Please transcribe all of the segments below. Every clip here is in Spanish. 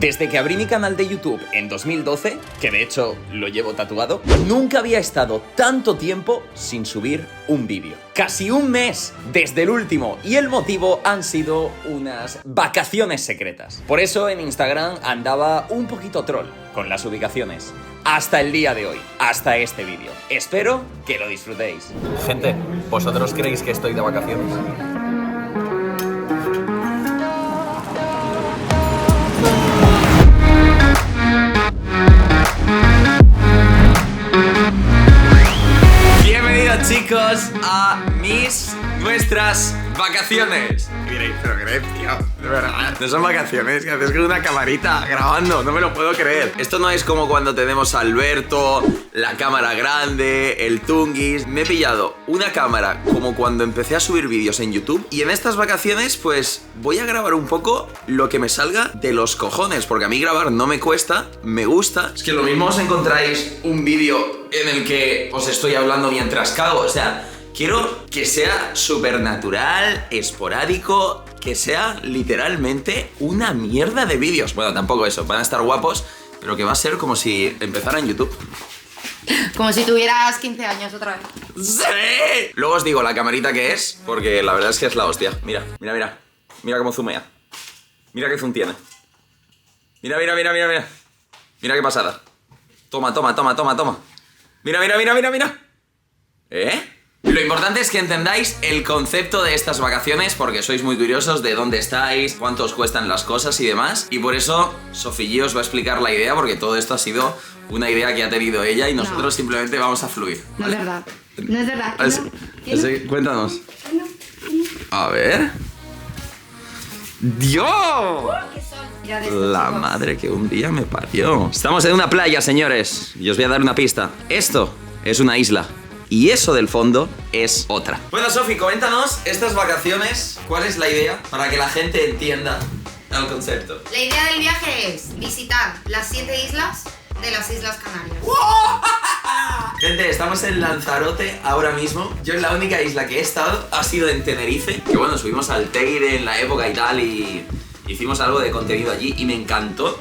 Desde que abrí mi canal de YouTube en 2012, que de hecho lo llevo tatuado, nunca había estado tanto tiempo sin subir un vídeo. Casi un mes desde el último, y el motivo han sido unas vacaciones secretas. Por eso en Instagram andaba un poquito troll con las ubicaciones. Hasta el día de hoy, hasta este vídeo. Espero que lo disfrutéis. Gente, ¿vosotros creéis que estoy de vacaciones? Bienvenidos chicos a nuestras vacaciones. Miréis, pero qué tío, de verdad. No son vacaciones, que haces con una camarita grabando, no me lo puedo creer. Esto no es como cuando tenemos a Alberto, la cámara grande, el Tungis. Me he pillado una cámara como cuando empecé a subir vídeos en YouTube. Y en estas vacaciones pues voy a grabar un poco lo que me salga de los cojones, porque a mí grabar no me cuesta, me gusta. Es que lo mismo os encontráis un vídeo en el que os estoy hablando mientras cago, o sea, quiero que sea súper natural, esporádico, que sea literalmente una mierda de vídeos. Bueno, tampoco eso, van a estar guapos, pero que va a ser como si empezara en YouTube. Como si tuvieras 15 años otra vez. ¡Sí! Luego os digo la camarita que es, porque la verdad es que es la hostia. Mira, mira, mira. Mira cómo zoomea. Mira qué zoom tiene. Mira, mira, mira, mira, mira. Mira qué pasada. Toma, toma, toma, toma, toma. Mira, mira, mira, mira, mira. Lo importante es que entendáis el concepto de estas vacaciones, porque sois muy curiosos de dónde estáis, cuánto os cuestan las cosas y demás. Y por eso Sofía os va a explicar la idea, porque todo esto ha sido una idea que ha tenido ella y nosotros simplemente vamos a fluir. No es verdad. No es verdad. Así, cuéntanos. A ver. ¡Dios! La madre que un día me parió. Estamos en una playa, señores. Y os voy a dar una pista. Esto es una isla. Y eso del fondo es otra. Bueno, Sofi, coméntanos estas vacaciones. ¿Cuál es la idea para que la gente entienda el concepto? La idea del viaje es visitar las 7 islas de las Islas Canarias. Gente, estamos en Lanzarote ahora mismo. Yo en la única isla que he estado ha sido en Tenerife. Que bueno, subimos al Teide en la época y tal y hicimos algo de contenido allí y me encantó.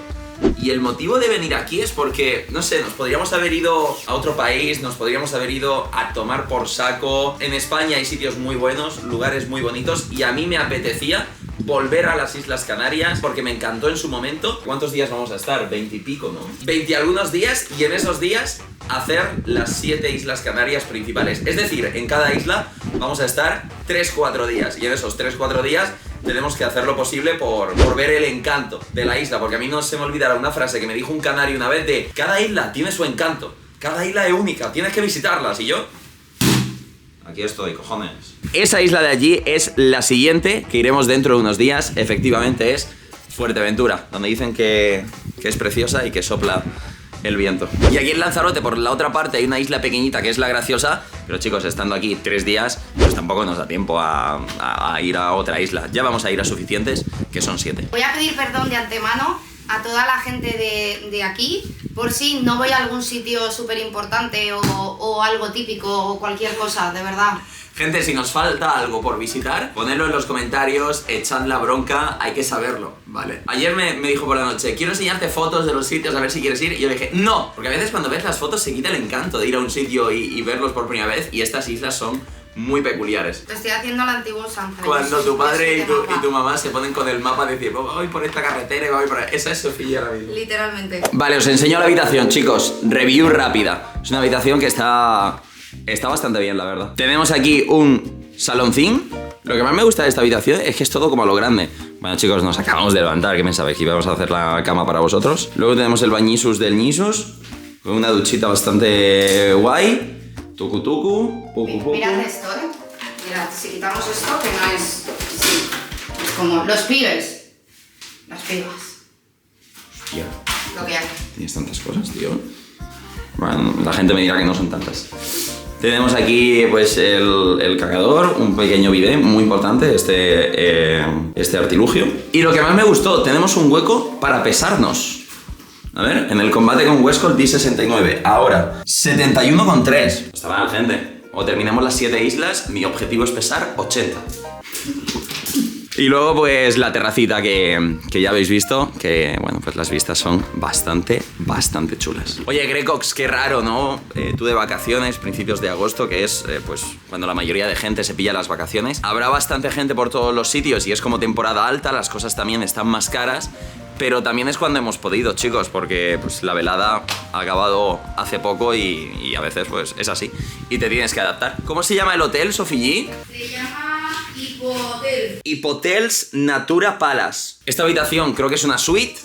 Y el motivo de venir aquí es porque, no sé, nos podríamos haber ido a otro país, nos podríamos haber ido a tomar por saco. En España hay sitios muy buenos, lugares muy bonitos y a mí me apetecía volver a las Islas Canarias porque me encantó en su momento. ¿Cuántos días vamos a estar? 20 y pico, ¿no? 20 y algunos días, y en esos días hacer las 7 Islas Canarias principales. Es decir, en cada isla vamos a estar 3-4 días y en esos 3-4 días tenemos que hacer lo posible por ver el encanto de la isla, porque a mí no se me olvidará una frase que me dijo un canario una vez de: cada isla tiene su encanto, cada isla es única, tienes que visitarlas. Y yo... aquí estoy, cojones. Esa isla de allí es la siguiente, que iremos dentro de unos días. Efectivamente es Fuerteventura, donde dicen que es preciosa y que sopla el viento. Y aquí en Lanzarote, por la otra parte, hay una isla pequeñita que es La Graciosa. Pero chicos, estando aquí 3 días, pues tampoco nos da tiempo a ir a otra isla. Ya vamos a ir a suficientes, que son 7. Voy a pedir perdón de antemano a toda la gente de aquí por si no voy a algún sitio súper importante o algo típico o cualquier cosa, de verdad. Gente, si nos falta algo por visitar, ponedlo en los comentarios, echad la bronca, hay que saberlo, ¿vale? Ayer me dijo por la noche: quiero enseñarte fotos de los sitios, a ver si quieres ir. Y yo le dije: no, porque a veces cuando ves las fotos se quita el encanto de ir a un sitio y verlos por primera vez. Y estas islas son muy peculiares. Te estoy haciendo el antiguo Sanfrecce. Cuando tu padre y tu mamá se ponen con el mapa a decir: voy por esta carretera y voy por ahí. Esa es Sofía ahora mismo. Literalmente. Vale, os enseño la habitación, chicos. Review rápida. Es una habitación que está bastante bien, la verdad. Tenemos aquí un saloncín. Lo que más me gusta de esta habitación es que es todo como a lo grande. Bueno, chicos, nos acabamos de levantar. ¿Qué pensabais? Que íbamos a hacer la cama para vosotros. Luego tenemos el bañisus del Ñisus, con una duchita bastante guay. Tucu tucu, pucu pucu. Mirad esto, Mirad, si quitamos esto, que no es... sí, es como los pibes. Las pibas. Hostia, Lo que hay. tienes tantas cosas, tío. Bueno, la gente me dirá que no son tantas. Tenemos aquí pues el cagador, un pequeño bidet muy importante, este artilugio. Y lo que más me gustó, tenemos un hueco para pesarnos. A ver, en el combate con Westcold di 69, ahora 71,3. Está mal, gente. O terminamos las 7 islas, mi objetivo es pesar 80. Y luego pues la terracita que ya habéis visto, que bueno, pues las vistas son bastante chulas. Oye, Grecox, qué raro, ¿no? Tú de vacaciones, principios de agosto, que es pues cuando la mayoría de gente se pilla las vacaciones. Habrá bastante gente por todos los sitios y es como temporada alta, las cosas también están más caras. Pero también es cuando hemos podido, chicos, porque pues, la velada ha acabado hace poco y a veces pues es así. Y te tienes que adaptar. ¿Cómo se llama el hotel, Sofía? Se llama Hipohotel. Hipotels Natura Palace. Esta habitación creo que es una suite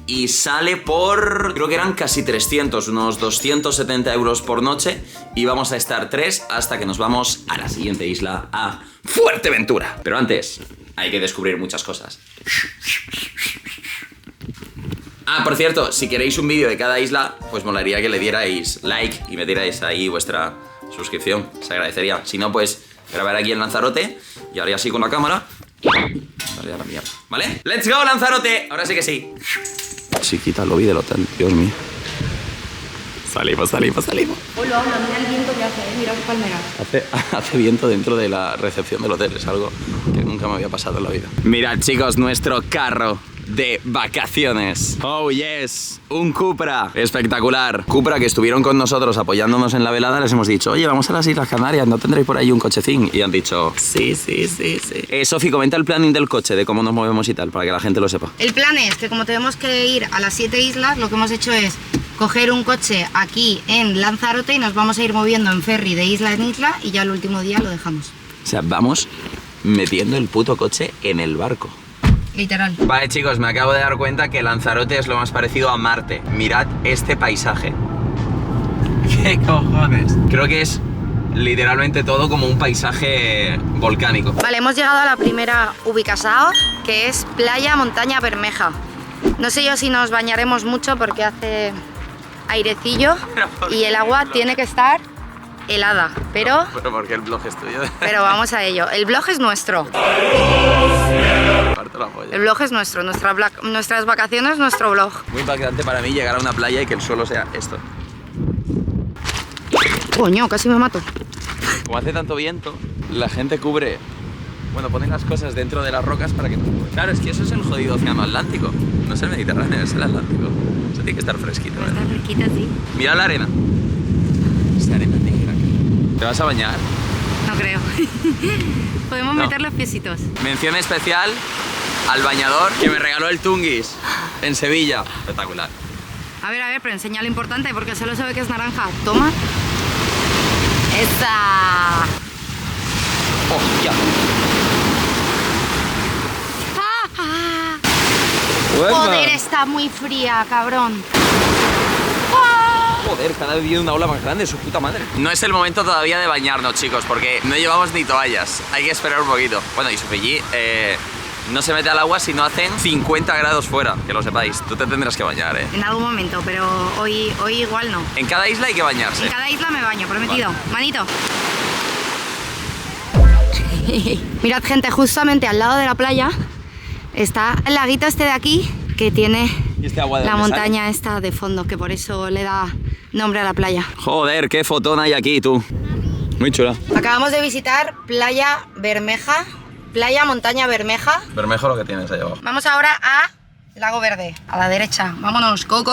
y sale por... creo que eran casi 300, unos 270 euros por noche. Y vamos a estar 3 hasta que nos vamos a la siguiente isla, a Fuerteventura. Pero antes, hay que descubrir muchas cosas. Ah, por cierto, si queréis un vídeo de cada isla, pues molaría que le dierais like y me dierais ahí vuestra suscripción. Se agradecería. Si no, pues grabar aquí en Lanzarote y haría así con la cámara. Vale, a la mierda. ¿Vale? ¡Let's go, Lanzarote! Ahora sí que sí. Chiquita, lo vi del hotel, Dios mío. Salimos. Hola, mira el viento que hace, mira qué palmeras. Hace viento dentro de la recepción del hotel, es algo que nunca me había pasado en la vida. Mirad, chicos, nuestro carro de vacaciones. Oh yes, un Cupra espectacular. Cupra que estuvieron con nosotros apoyándonos en la velada. Les hemos dicho, oye, vamos a las Islas Canarias, ¿no tendréis por ahí un cochecín? Y han dicho, sí. Sofi, comenta el planning del coche, de cómo nos movemos y tal, para que la gente lo sepa. El plan es que como tenemos que ir a las 7 islas, lo que hemos hecho es coger un coche aquí en Lanzarote y nos vamos a ir moviendo en ferry de isla en isla y ya el último día lo dejamos. O sea, vamos metiendo el puto coche en el barco. Literal. Vale, chicos, me acabo de dar cuenta que Lanzarote es lo más parecido a Marte. Mirad este paisaje. ¿Qué cojones? Creo que es literalmente todo como un paisaje volcánico. Vale, hemos llegado a la primera ubicación, que es Playa Montaña Bermeja. No sé yo si nos bañaremos mucho porque hace airecillo y el agua tiene que estar helada, pero... Pero porque el blog es tuyo. Pero vamos a ello. El blog es nuestro. El blog es nuestro. Nuestras vacaciones, nuestro blog. Muy impactante para mí llegar a una playa y que el suelo sea esto. Coño, casi me mato. Como hace tanto viento, la gente cubre... Bueno, ponen las cosas dentro de las rocas para que... Claro, es que eso es el jodido océano Atlántico. No es el Mediterráneo, es el Atlántico. Eso tiene que estar fresquito, ¿eh? Está fresquita, sí. Mira la arena. Esa arena negra. ¿Te vas a bañar? No creo. Podemos meter los piecitos. Mención especial al bañador que me regaló el Tunguis en Sevilla. Espectacular. A ver, pero enseña lo importante porque solo se ve que es naranja. Toma. ¡Esa! ¡Oh, ya! Joder, está muy fría, cabrón. Joder, cada vez viene una ola más grande, su puta madre. No es el momento todavía de bañarnos, chicos, porque no llevamos ni toallas. Hay que esperar un poquito. Bueno, y Sofellí no se mete al agua si no hacen 50 grados fuera, que lo sepáis. Tú te tendrás que bañar, ¿eh? En algún momento, pero hoy igual no. En cada isla hay que bañarse. En cada isla me baño, prometido. Vale. Manito. Mirad, gente, justamente al lado de la playa está el laguito este de aquí que tiene la montaña esta de fondo, que por eso le da nombre a la playa. Joder, qué fotón hay aquí, tú. Muy chula. Acabamos de visitar Playa Bermeja, Playa Montaña Bermeja. Bermejo lo que tienes ahí abajo. Vamos ahora a Lago Verde, a la derecha. Vámonos, go.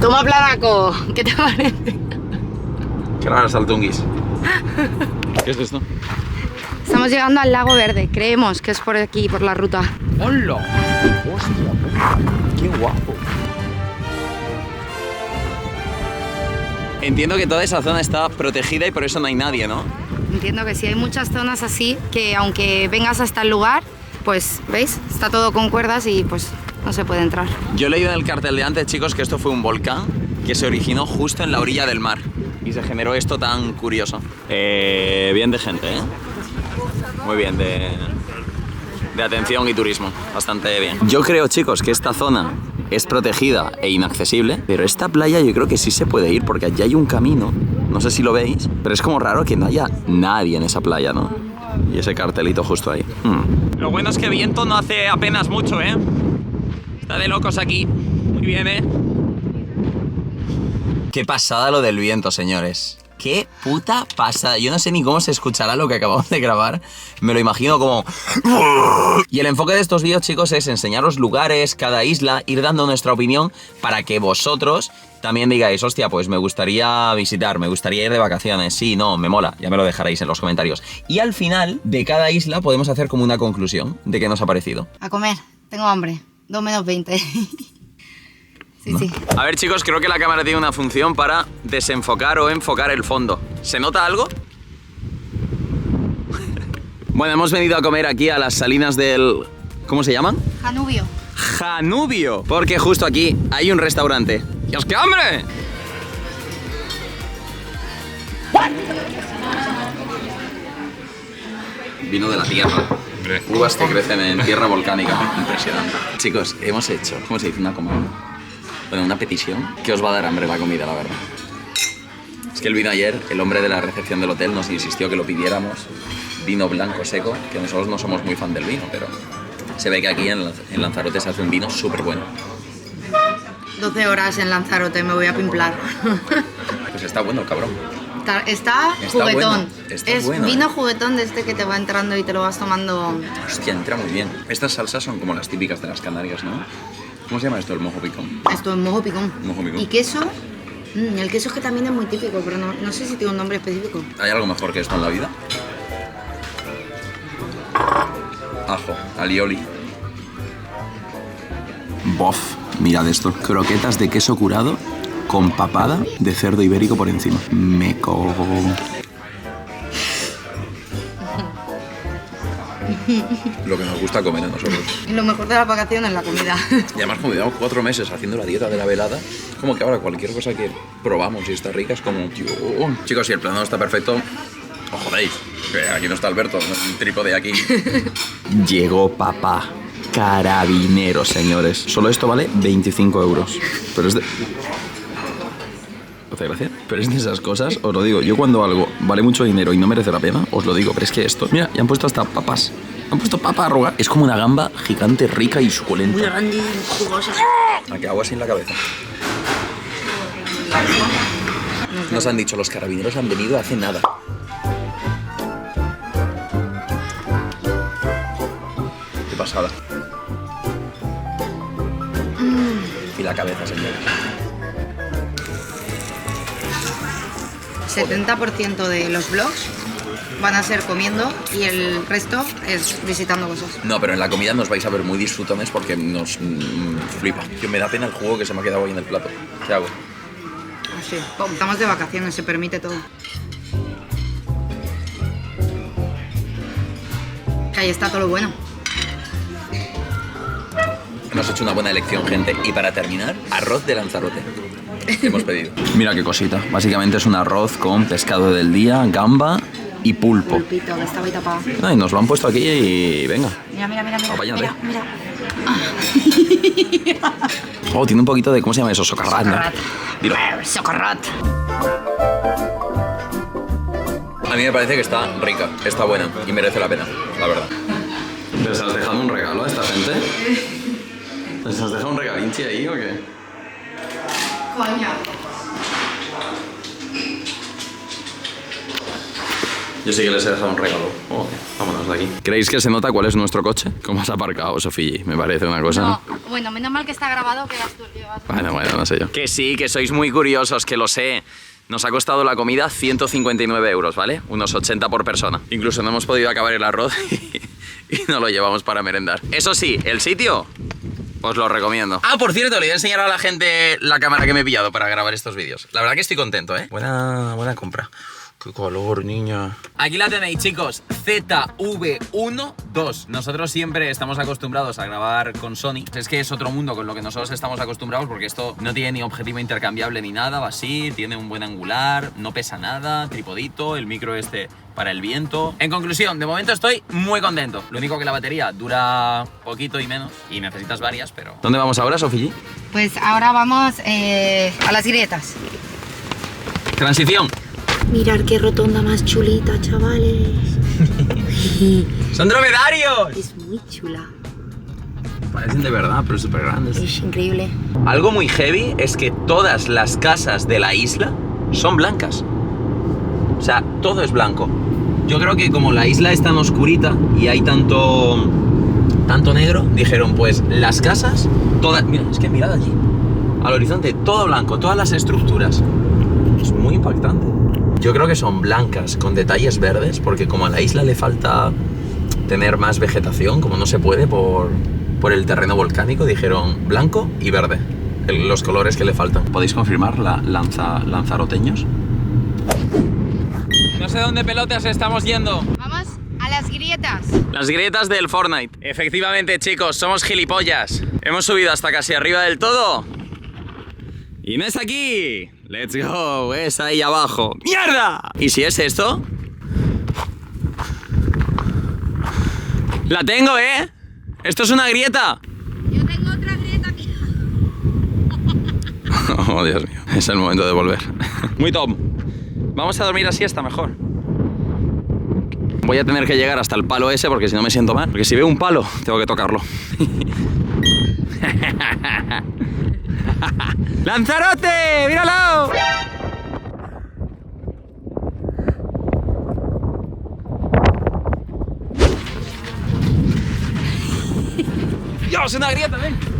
Toma planaco, ¿qué te parece? Qué raro es el Tunguis. ¿Qué es esto? Estamos llegando al Lago Verde, creemos que es por aquí, por la ruta. ¡Hola! ¡Hostia! ¡Qué guapo! Entiendo que toda esa zona está protegida y por eso no hay nadie, ¿no? Entiendo que sí, hay muchas zonas así que aunque vengas hasta el lugar, pues, ¿veis? Está todo con cuerdas y pues no se puede entrar. Yo he leído en el cartel de antes, chicos, que esto fue un volcán que se originó justo en la orilla del mar y se generó esto tan curioso. Bien de gente, ¿eh? Muy bien, de atención y turismo, bastante bien. Yo creo, chicos, que esta zona es protegida e inaccesible, pero esta playa yo creo que sí se puede ir porque allí hay un camino, no sé si lo veis, pero es como raro que no haya nadie en esa playa, ¿no? Y ese cartelito justo ahí. Lo bueno es que viento no hace apenas mucho, ¿eh? Está de locos aquí. Muy bien, ¿eh? Qué pasada lo del viento, señores. Qué puta pasada. Yo no sé ni cómo se escuchará lo que acabamos de grabar. Me lo imagino como... Y el enfoque de estos vídeos, chicos, es enseñaros lugares, cada isla, ir dando nuestra opinión para que vosotros también digáis, hostia, pues me gustaría visitar, me gustaría ir de vacaciones, sí, no, me mola, ya me lo dejaréis en los comentarios. Y al final de cada isla podemos hacer como una conclusión de qué nos ha parecido. A comer, tengo hambre. 2 menos 20. Sí, ¿no? sí. A ver, chicos, creo que la cámara tiene una función para desenfocar o enfocar el fondo. ¿Se nota algo? Bueno, hemos venido a comer aquí a las salinas del... ¿Cómo se llaman? Janubio. Janubio, porque justo aquí hay un restaurante. ¡Dios, qué hambre! Vino de la tierra. Uvas que crecen en tierra volcánica. Impresionante. Chicos, hemos hecho, ¿cómo se dice? Una comida. Bueno, una petición que os va a dar hambre la comida, la verdad. Es que el vino ayer, el hombre de la recepción del hotel nos insistió que lo pidiéramos. Vino blanco seco, que nosotros no somos muy fan del vino, pero se ve que aquí en Lanzarote se hace un vino súper bueno. 12 horas en Lanzarote, me voy a pimplar. Pues está bueno el cabrón. Está juguetón. Bueno, está es bueno, vino juguetón de este que te va entrando y te lo vas tomando. Hostia, entra muy bien. Estas salsas son como las típicas de las Canarias, ¿no? ¿Cómo se llama esto? El mojo picón. Esto es mojo picón. Mojo picón. Y queso. El queso es que también es muy típico, pero no sé si tiene un nombre específico. ¿Hay algo mejor que esto en la vida? Ajo, alioli. Bof, mirad esto. Croquetas de queso curado con papada de cerdo ibérico por encima. Me cojo. Lo que nos gusta comer a nosotros. Y lo mejor de las vacaciones es la comida. Y además, como llevamos 4 meses haciendo la dieta de la velada, es como que ahora cualquier cosa que probamos y está rica es como... Tío. Chicos, si el plano está perfecto, os jodéis. Que aquí no está Alberto, no es un trípode aquí. Llegó papá. Carabinero, señores. Solo esto vale 25 euros. Pero es de... ¿Hace gracia? Pero es de esas cosas, os lo digo. Yo cuando algo vale mucho dinero y no merece la pena, os lo digo. Pero es que esto... Mira, ya han puesto hasta papas. Han puesto papa arruga. Es como una gamba gigante, rica y suculenta. Muy grande y jugosa. ¿A qué agua sin la cabeza? Nos han dicho, los carabineros han venido hace nada. Qué pasada. Y la cabeza, señor. 70% de los vlogs van a ser comiendo y el resto es visitando cosas. No, pero en la comida nos vais a ver muy disfrutones porque nos flipa. Yo me da pena el jugo que se me ha quedado ahí en el plato. ¿Qué hago? Así. Estamos de vacaciones, se permite todo. Que ahí está todo lo bueno. Hemos hecho una buena elección, gente. Y para terminar, arroz de Lanzarote. Hemos pedido. Mira qué cosita. Básicamente es un arroz con pescado del día, gamba y pulpo. Pulpito, que estaba ahí tapado. Y nos lo han puesto aquí y venga. Mira, mira, mira, mira. Apáñate. Mira, mira. Oh, tiene un poquito de... ¿Cómo se llama eso? Socarrat, ¿no? Socarrat. Dilo. Socarrat. A mí me parece que está rica, está buena y merece la pena, la verdad. ¿Les has dejado un regalo a esta gente? ¿Les has dejado un regalinchi ahí o qué? Coño. Yo sí que les he dejado un regalo. Oh, vámonos de aquí. ¿Creéis que se nota cuál es nuestro coche? ¿Cómo has aparcado, Sofía? Me parece una cosa... No, bueno, menos mal que está grabado que las llevas. Bueno, no sé yo. Que sí, que sois muy curiosos, que lo sé. Nos ha costado la comida 159 euros, ¿vale? Unos 80 por persona. Incluso no hemos podido acabar el arroz y no lo llevamos para merendar. Eso sí, el sitio... Os lo recomiendo. Ah, por cierto, le voy a enseñar a la gente la cámara que me he pillado para grabar estos vídeos. La verdad que estoy contento, ¿eh? Buena compra. Qué color, niña. Aquí la tenéis, chicos. ZV-1-2. Nosotros siempre estamos acostumbrados a grabar con Sony. Es que es otro mundo con lo que nosotros estamos acostumbrados porque esto no tiene ni objetivo intercambiable ni nada. Va así, tiene un buen angular, no pesa nada, tripodito, el micro este para el viento. En conclusión, de momento estoy muy contento. Lo único que la batería dura poquito y menos y necesitas varias, pero... ¿Dónde vamos ahora, Sofía? Pues ahora vamos a las grietas. Transición. Mirad qué rotonda más chulita, chavales. ¡Son dromedarios! Es muy chula. Parecen de verdad, pero súper grandes. Es increíble. Algo muy heavy es que todas las casas de la isla son blancas. O sea, todo es blanco. Yo creo que como la isla es tan oscurita y hay tanto negro, dijeron pues las casas, todas... Mira, es que mirad allí, al horizonte, todo blanco, todas las estructuras. Es muy impactante. Yo creo que son blancas con detalles verdes, porque como a la isla le falta tener más vegetación, como no se puede por el terreno volcánico, dijeron blanco y verde, los colores que le faltan. ¿Podéis confirmar lanzaroteños? No sé dónde pelotas estamos yendo. Vamos a las grietas. Las grietas del Fortnite. Efectivamente, chicos, somos gilipollas. Hemos subido hasta casi arriba del todo. Y no es aquí. Let's go, es ahí abajo. ¡Mierda! ¿Y si es esto? La tengo, ¿eh? Esto es una grieta. Yo tengo otra grieta aquí. Oh, Dios mío. Es el momento de volver. Muy top. Vamos a dormir así, está mejor. Voy a tener que llegar hasta el palo ese porque si no me siento mal. Porque si veo un palo, tengo que tocarlo. ¡Lanzarote! ¡Míralo! ¡Dios, una grieta, ven!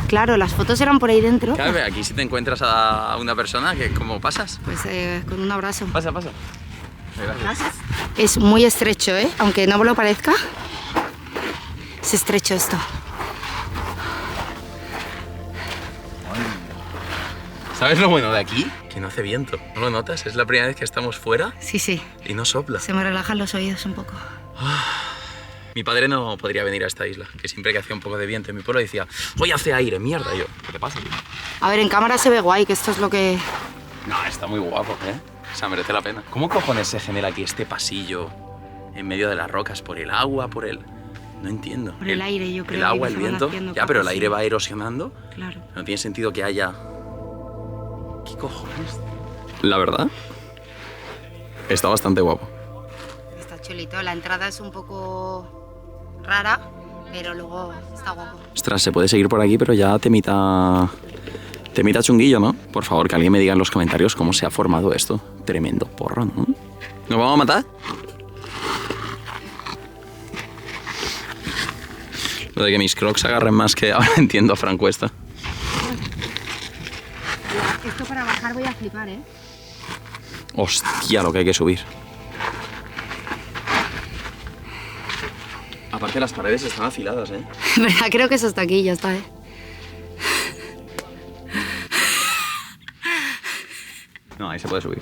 Claro, las fotos eran por ahí dentro. Claro, aquí si te encuentras a una persona, ¿cómo pasas? Pues con un abrazo. Pasa, pasa. Gracias. Es muy estrecho, ¿eh? Aunque no me lo parezca. Es estrecho esto. ¿Sabes lo bueno de aquí? Que no hace viento. ¿No lo notas? Es la primera vez que estamos fuera Sí, sí. y no sopla. Se me relajan los oídos un poco. Mi padre no podría venir a esta isla, que siempre que hacía un poco de viento en mi pueblo decía, hoy hace aire, mierda. Y yo, ¿qué te pasa, tío? A ver, en cámara se ve guay, que esto es lo que... No, está muy guapo, ¿eh? O sea, merece la pena. ¿Cómo cojones se genera aquí este pasillo en medio de las rocas? ¿Por el agua? ¿Por el...? No entiendo. Por el aire, yo creo. El agua, que el se van viento. haciendo Ya, pero el capas, aire sí. va erosionando. Claro. No tiene sentido que haya... ¿Qué cojones? La verdad, está bastante guapo. Está chulito. La entrada es un poco rara, pero luego está guapo. Ostras, se puede seguir por aquí, pero ya temita chunguillo, ¿no? Por favor, que alguien me diga en los comentarios cómo se ha formado esto. Tremendo porro, ¿no? ¿Nos vamos a matar? Lo de que mis crocs agarren más que ahora entiendo a Franco esta. Esto para bajar voy a flipar, ¿eh? Hostia, lo que hay que subir. Aparte las paredes están afiladas, ¿eh? Verdad, creo que es hasta aquí, ya está, ¿eh? No, ahí se puede subir.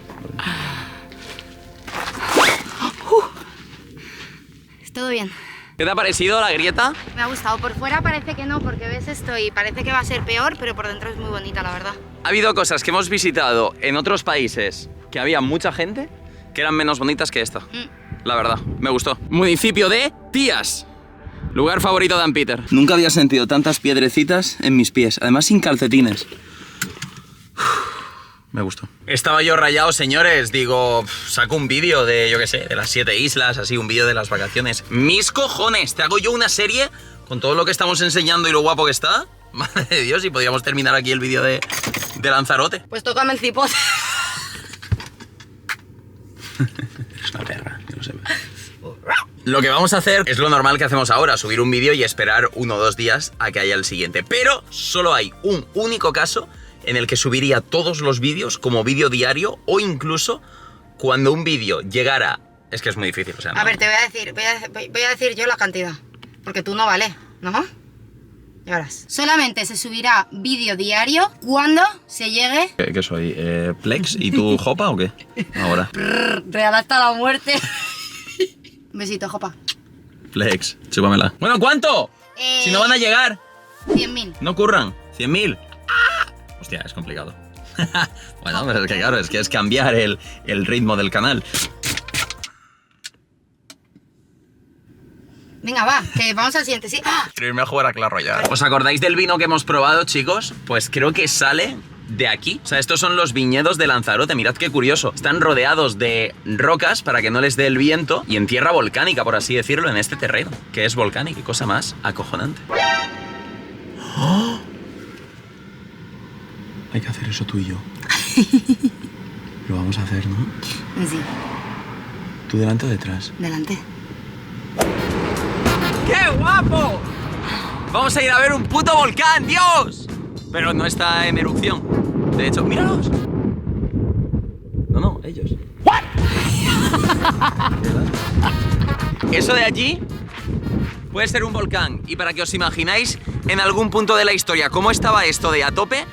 Todo bien. ¿Qué te ha parecido la grieta? Me ha gustado. Por fuera parece que no, porque ves esto y parece que va a ser peor, pero por dentro es muy bonita, la verdad. Ha habido cosas que hemos visitado en otros países que había mucha gente que eran menos bonitas que esta. La verdad, me gustó. Municipio de Tías. Lugar favorito de Dan Peter. Nunca había sentido tantas piedrecitas en mis pies, además sin calcetines. Me gustó. Estaba yo rayado, señores. Digo, saco un vídeo de, yo qué sé, de las 7 islas, así, un vídeo de las vacaciones. ¡Mis cojones! ¿Te hago yo una serie con todo lo que estamos enseñando y lo guapo que está? Madre de Dios, y podríamos terminar aquí el vídeo de Lanzarote. Pues tócame el cipote. Es una perra, que lo sepa. Lo que vamos a hacer es lo normal que hacemos ahora, subir un vídeo y esperar 1 o 2 días a que haya el siguiente. Pero solo hay un único caso en el que subiría todos los vídeos como vídeo diario, o incluso cuando un vídeo llegara... Es que es muy difícil, o sea... A ver, te voy a decir yo la cantidad, porque tú no vale, ¿no? Ya verás. Solamente se subirá vídeo diario cuando se llegue... ¿Qué soy? ¿Plex? ¿Y tú Jopa o qué? Ahora. Real hasta la muerte. Un besito, Jopa. Plex, chúpamela. Bueno, ¿cuánto? Si no van a llegar. 100.000. No curran. 100.000. ¡Ah! Hostia, es complicado. Bueno, pero es que claro, es cambiar el ritmo del canal. Venga, va, que vamos al siguiente, ¿sí? ¡Ah! Quiero irme a jugar a Clash Royale. ¿Os acordáis del vino que hemos probado, chicos? Pues creo que sale de aquí. O sea, estos son los viñedos de Lanzarote. Mirad qué curioso. Están rodeados de rocas para que no les dé el viento y en tierra volcánica, por así decirlo, en este terreno, que es volcánico. Qué cosa más acojonante. ¡Oh! Hay que hacer eso tú y yo. Lo vamos a hacer, ¿no? Sí. ¿Tú delante o detrás? Delante. ¡Qué guapo! Vamos a ir a ver un puto volcán, ¡Dios! Pero no está en erupción. De hecho, míralos. No, ellos. ¿What? Eso de allí puede ser un volcán. Y para que os imagináis en algún punto de la historia cómo estaba esto de a tope,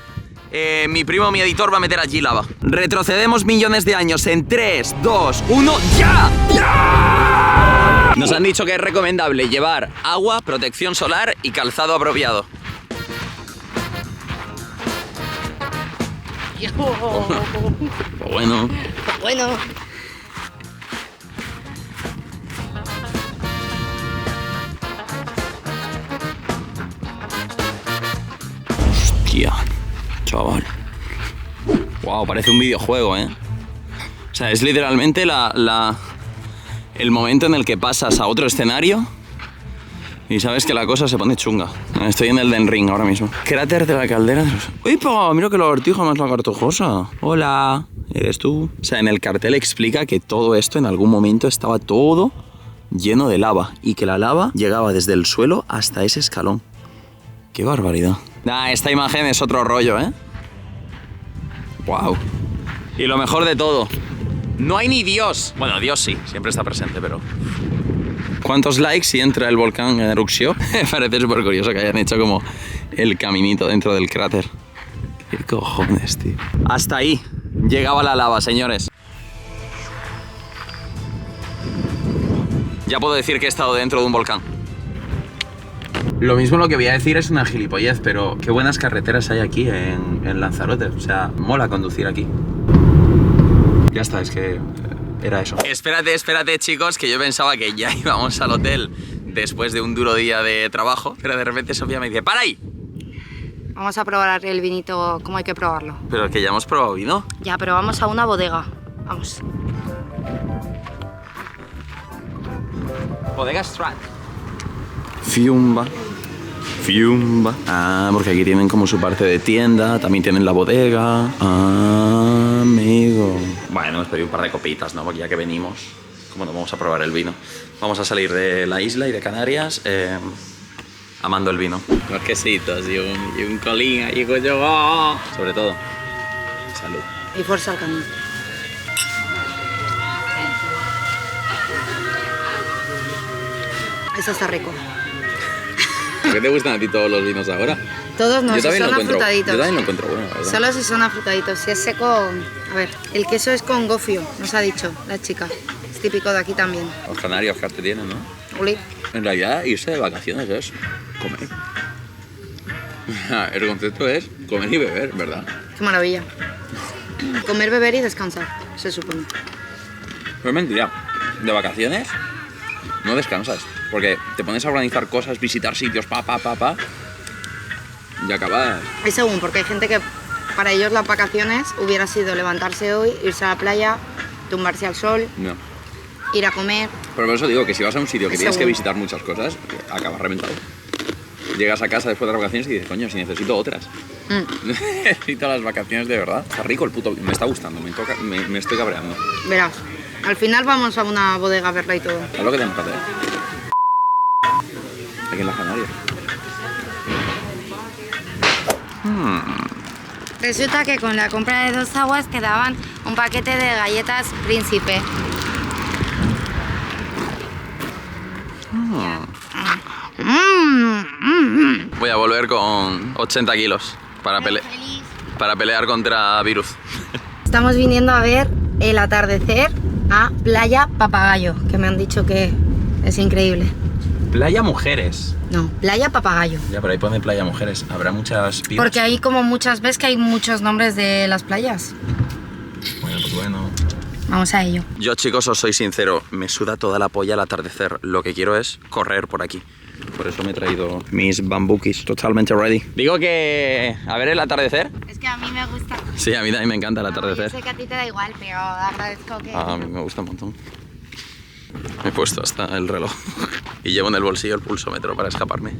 mi primo, mi editor, va a meter allí lava. Retrocedemos millones de años en 3, 2, 1, ¡ya! ¡Ya! Nos han dicho que es recomendable llevar agua, protección solar y calzado apropiado. Bueno. Bueno. Hostia, chaval. Wow, parece un videojuego, ¿eh? O sea, es literalmente el momento en el que pasas a otro escenario y sabes que la cosa se pone chunga. Estoy en el Elden Ring ahora mismo. Cráter de la caldera de los... ¡Uy, pa! Mira que lagartija más lagartojosa. Hola, ¿eres tú? O sea, en el cartel explica que todo esto en algún momento estaba todo lleno de lava y que la lava llegaba desde el suelo hasta ese escalón. ¡Qué barbaridad! Nah, esta imagen es otro rollo, ¿eh? ¡Wow! Y lo mejor de todo, no hay ni Dios. Bueno, Dios sí, siempre está presente, pero... ¿Cuántos likes si entra el volcán en erupción? Me parece súper curioso que hayan hecho como el caminito dentro del cráter. ¿Qué cojones, tío? Hasta ahí llegaba la lava, señores. Ya puedo decir que he estado dentro de un volcán. Lo mismo lo que voy a decir es una gilipollez, pero qué buenas carreteras hay aquí en Lanzarote. O sea, mola conducir aquí. Ya está, es que era eso. Espérate, chicos, que yo pensaba que ya íbamos al hotel después de un duro día de trabajo, pero de repente Sofía me dice, ¡para ahí! Vamos a probar el vinito, ¿cómo hay que probarlo? Pero que ya hemos probado vino. Ya, pero vamos a una bodega. Vamos. Bodega Strat. Fiumba. Ah, porque aquí tienen como su parte de tienda, también tienen la bodega. Ah, amigo. Bueno, hemos pedido un par de copitas, ¿no? Porque ya que venimos, como no vamos a probar el vino. Vamos a salir de la isla y de Canarias amando el vino. Unos quesitos y un colín ahí, coño. ¡Oh! Sobre todo, salud. Y fuerza al camino. Eso está rico. ¿Por qué te gustan a ti todos los vinos ahora? Todos no, si son afrutaditos. Yo también lo encuentro bueno, la verdad. Solo si son afrutaditos. Si es seco... A ver, el queso es con gofio, nos ha dicho la chica. Es típico de aquí también. Los canarios que te tienen, ¿no? Uli. En realidad, irse de vacaciones es comer. El concepto es comer y beber, ¿verdad? Qué maravilla. Comer, beber y descansar, se supone. Pero es mentira. De vacaciones no descansas. Porque te pones a organizar cosas, visitar sitios, y acabas... Es según, porque hay gente que para ellos las vacaciones hubiera sido levantarse hoy, irse a la playa, tumbarse al sol, No. ir a comer. Pero por eso digo que si vas a un sitio que tienes que Seguro. visitar muchas cosas, acabas reventado. Llegas a casa después de las vacaciones y dices, coño, si necesito otras. Necesito las vacaciones de verdad. Está rico el puto... Me está gustando, me estoy cabreando. Verás, al final vamos a una bodega a verla y todo. Es lo que tenemos que hacer. Aquí en las Canarias. Resulta que con la compra de 2 aguas te daban un paquete de galletas Príncipe. Voy a volver con 80 kilos para pelear contra virus. Estamos viniendo a ver el atardecer a Playa Papagayo, que me han dicho que es increíble. Playa Mujeres. No, Playa Papagayo. Ya, pero ahí pone Playa Mujeres. Habrá muchas pibas. Porque hay como muchas veces que hay muchos nombres de las playas. Bueno, pues bueno. Vamos a ello. Yo, chicos, os soy sincero, me suda toda la polla al atardecer. Lo que quiero es correr por aquí. Por eso me he traído mis bambukis totalmente ready. Digo que... A ver el atardecer. Es que a mí me gusta. Sí, a mí también me encanta el atardecer. Yo sé que a ti te da igual, pero agradezco que... A mí me gusta un montón. Me he puesto hasta el reloj. Y llevo en el bolsillo el pulsómetro para escaparme.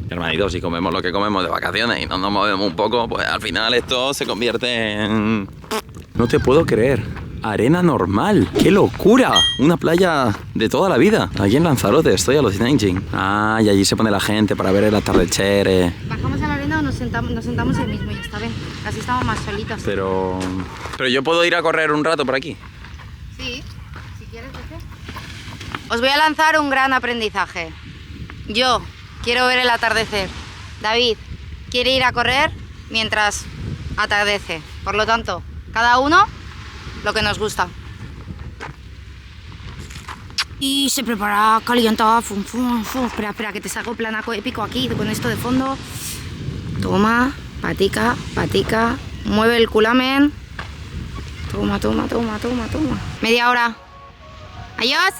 Hermanitos, si comemos lo que comemos de vacaciones y no nos movemos un poco, pues al final esto se convierte en... No te puedo creer. Arena normal. ¡Qué locura! Una playa de toda la vida. Aquí en Lanzarote, estoy alucinando. Ah, y allí se pone la gente para ver el atardecer. Bajamos a la arena o nos sentamos ahí mismo, ya está bien. Casi estamos más solitos. Pero yo puedo ir a correr un rato por aquí. Sí, si quieres, vete. Os voy a lanzar un gran aprendizaje. Yo quiero ver el atardecer. David quiere ir a correr mientras atardece. Por lo tanto, cada uno lo que nos gusta. Y se prepara, calienta. Fum, fum, fum. Espera, que te salga planaco épico aquí con esto de fondo. Toma, patica, patica. Mueve el culamen. Toma. Media hora. Adiós.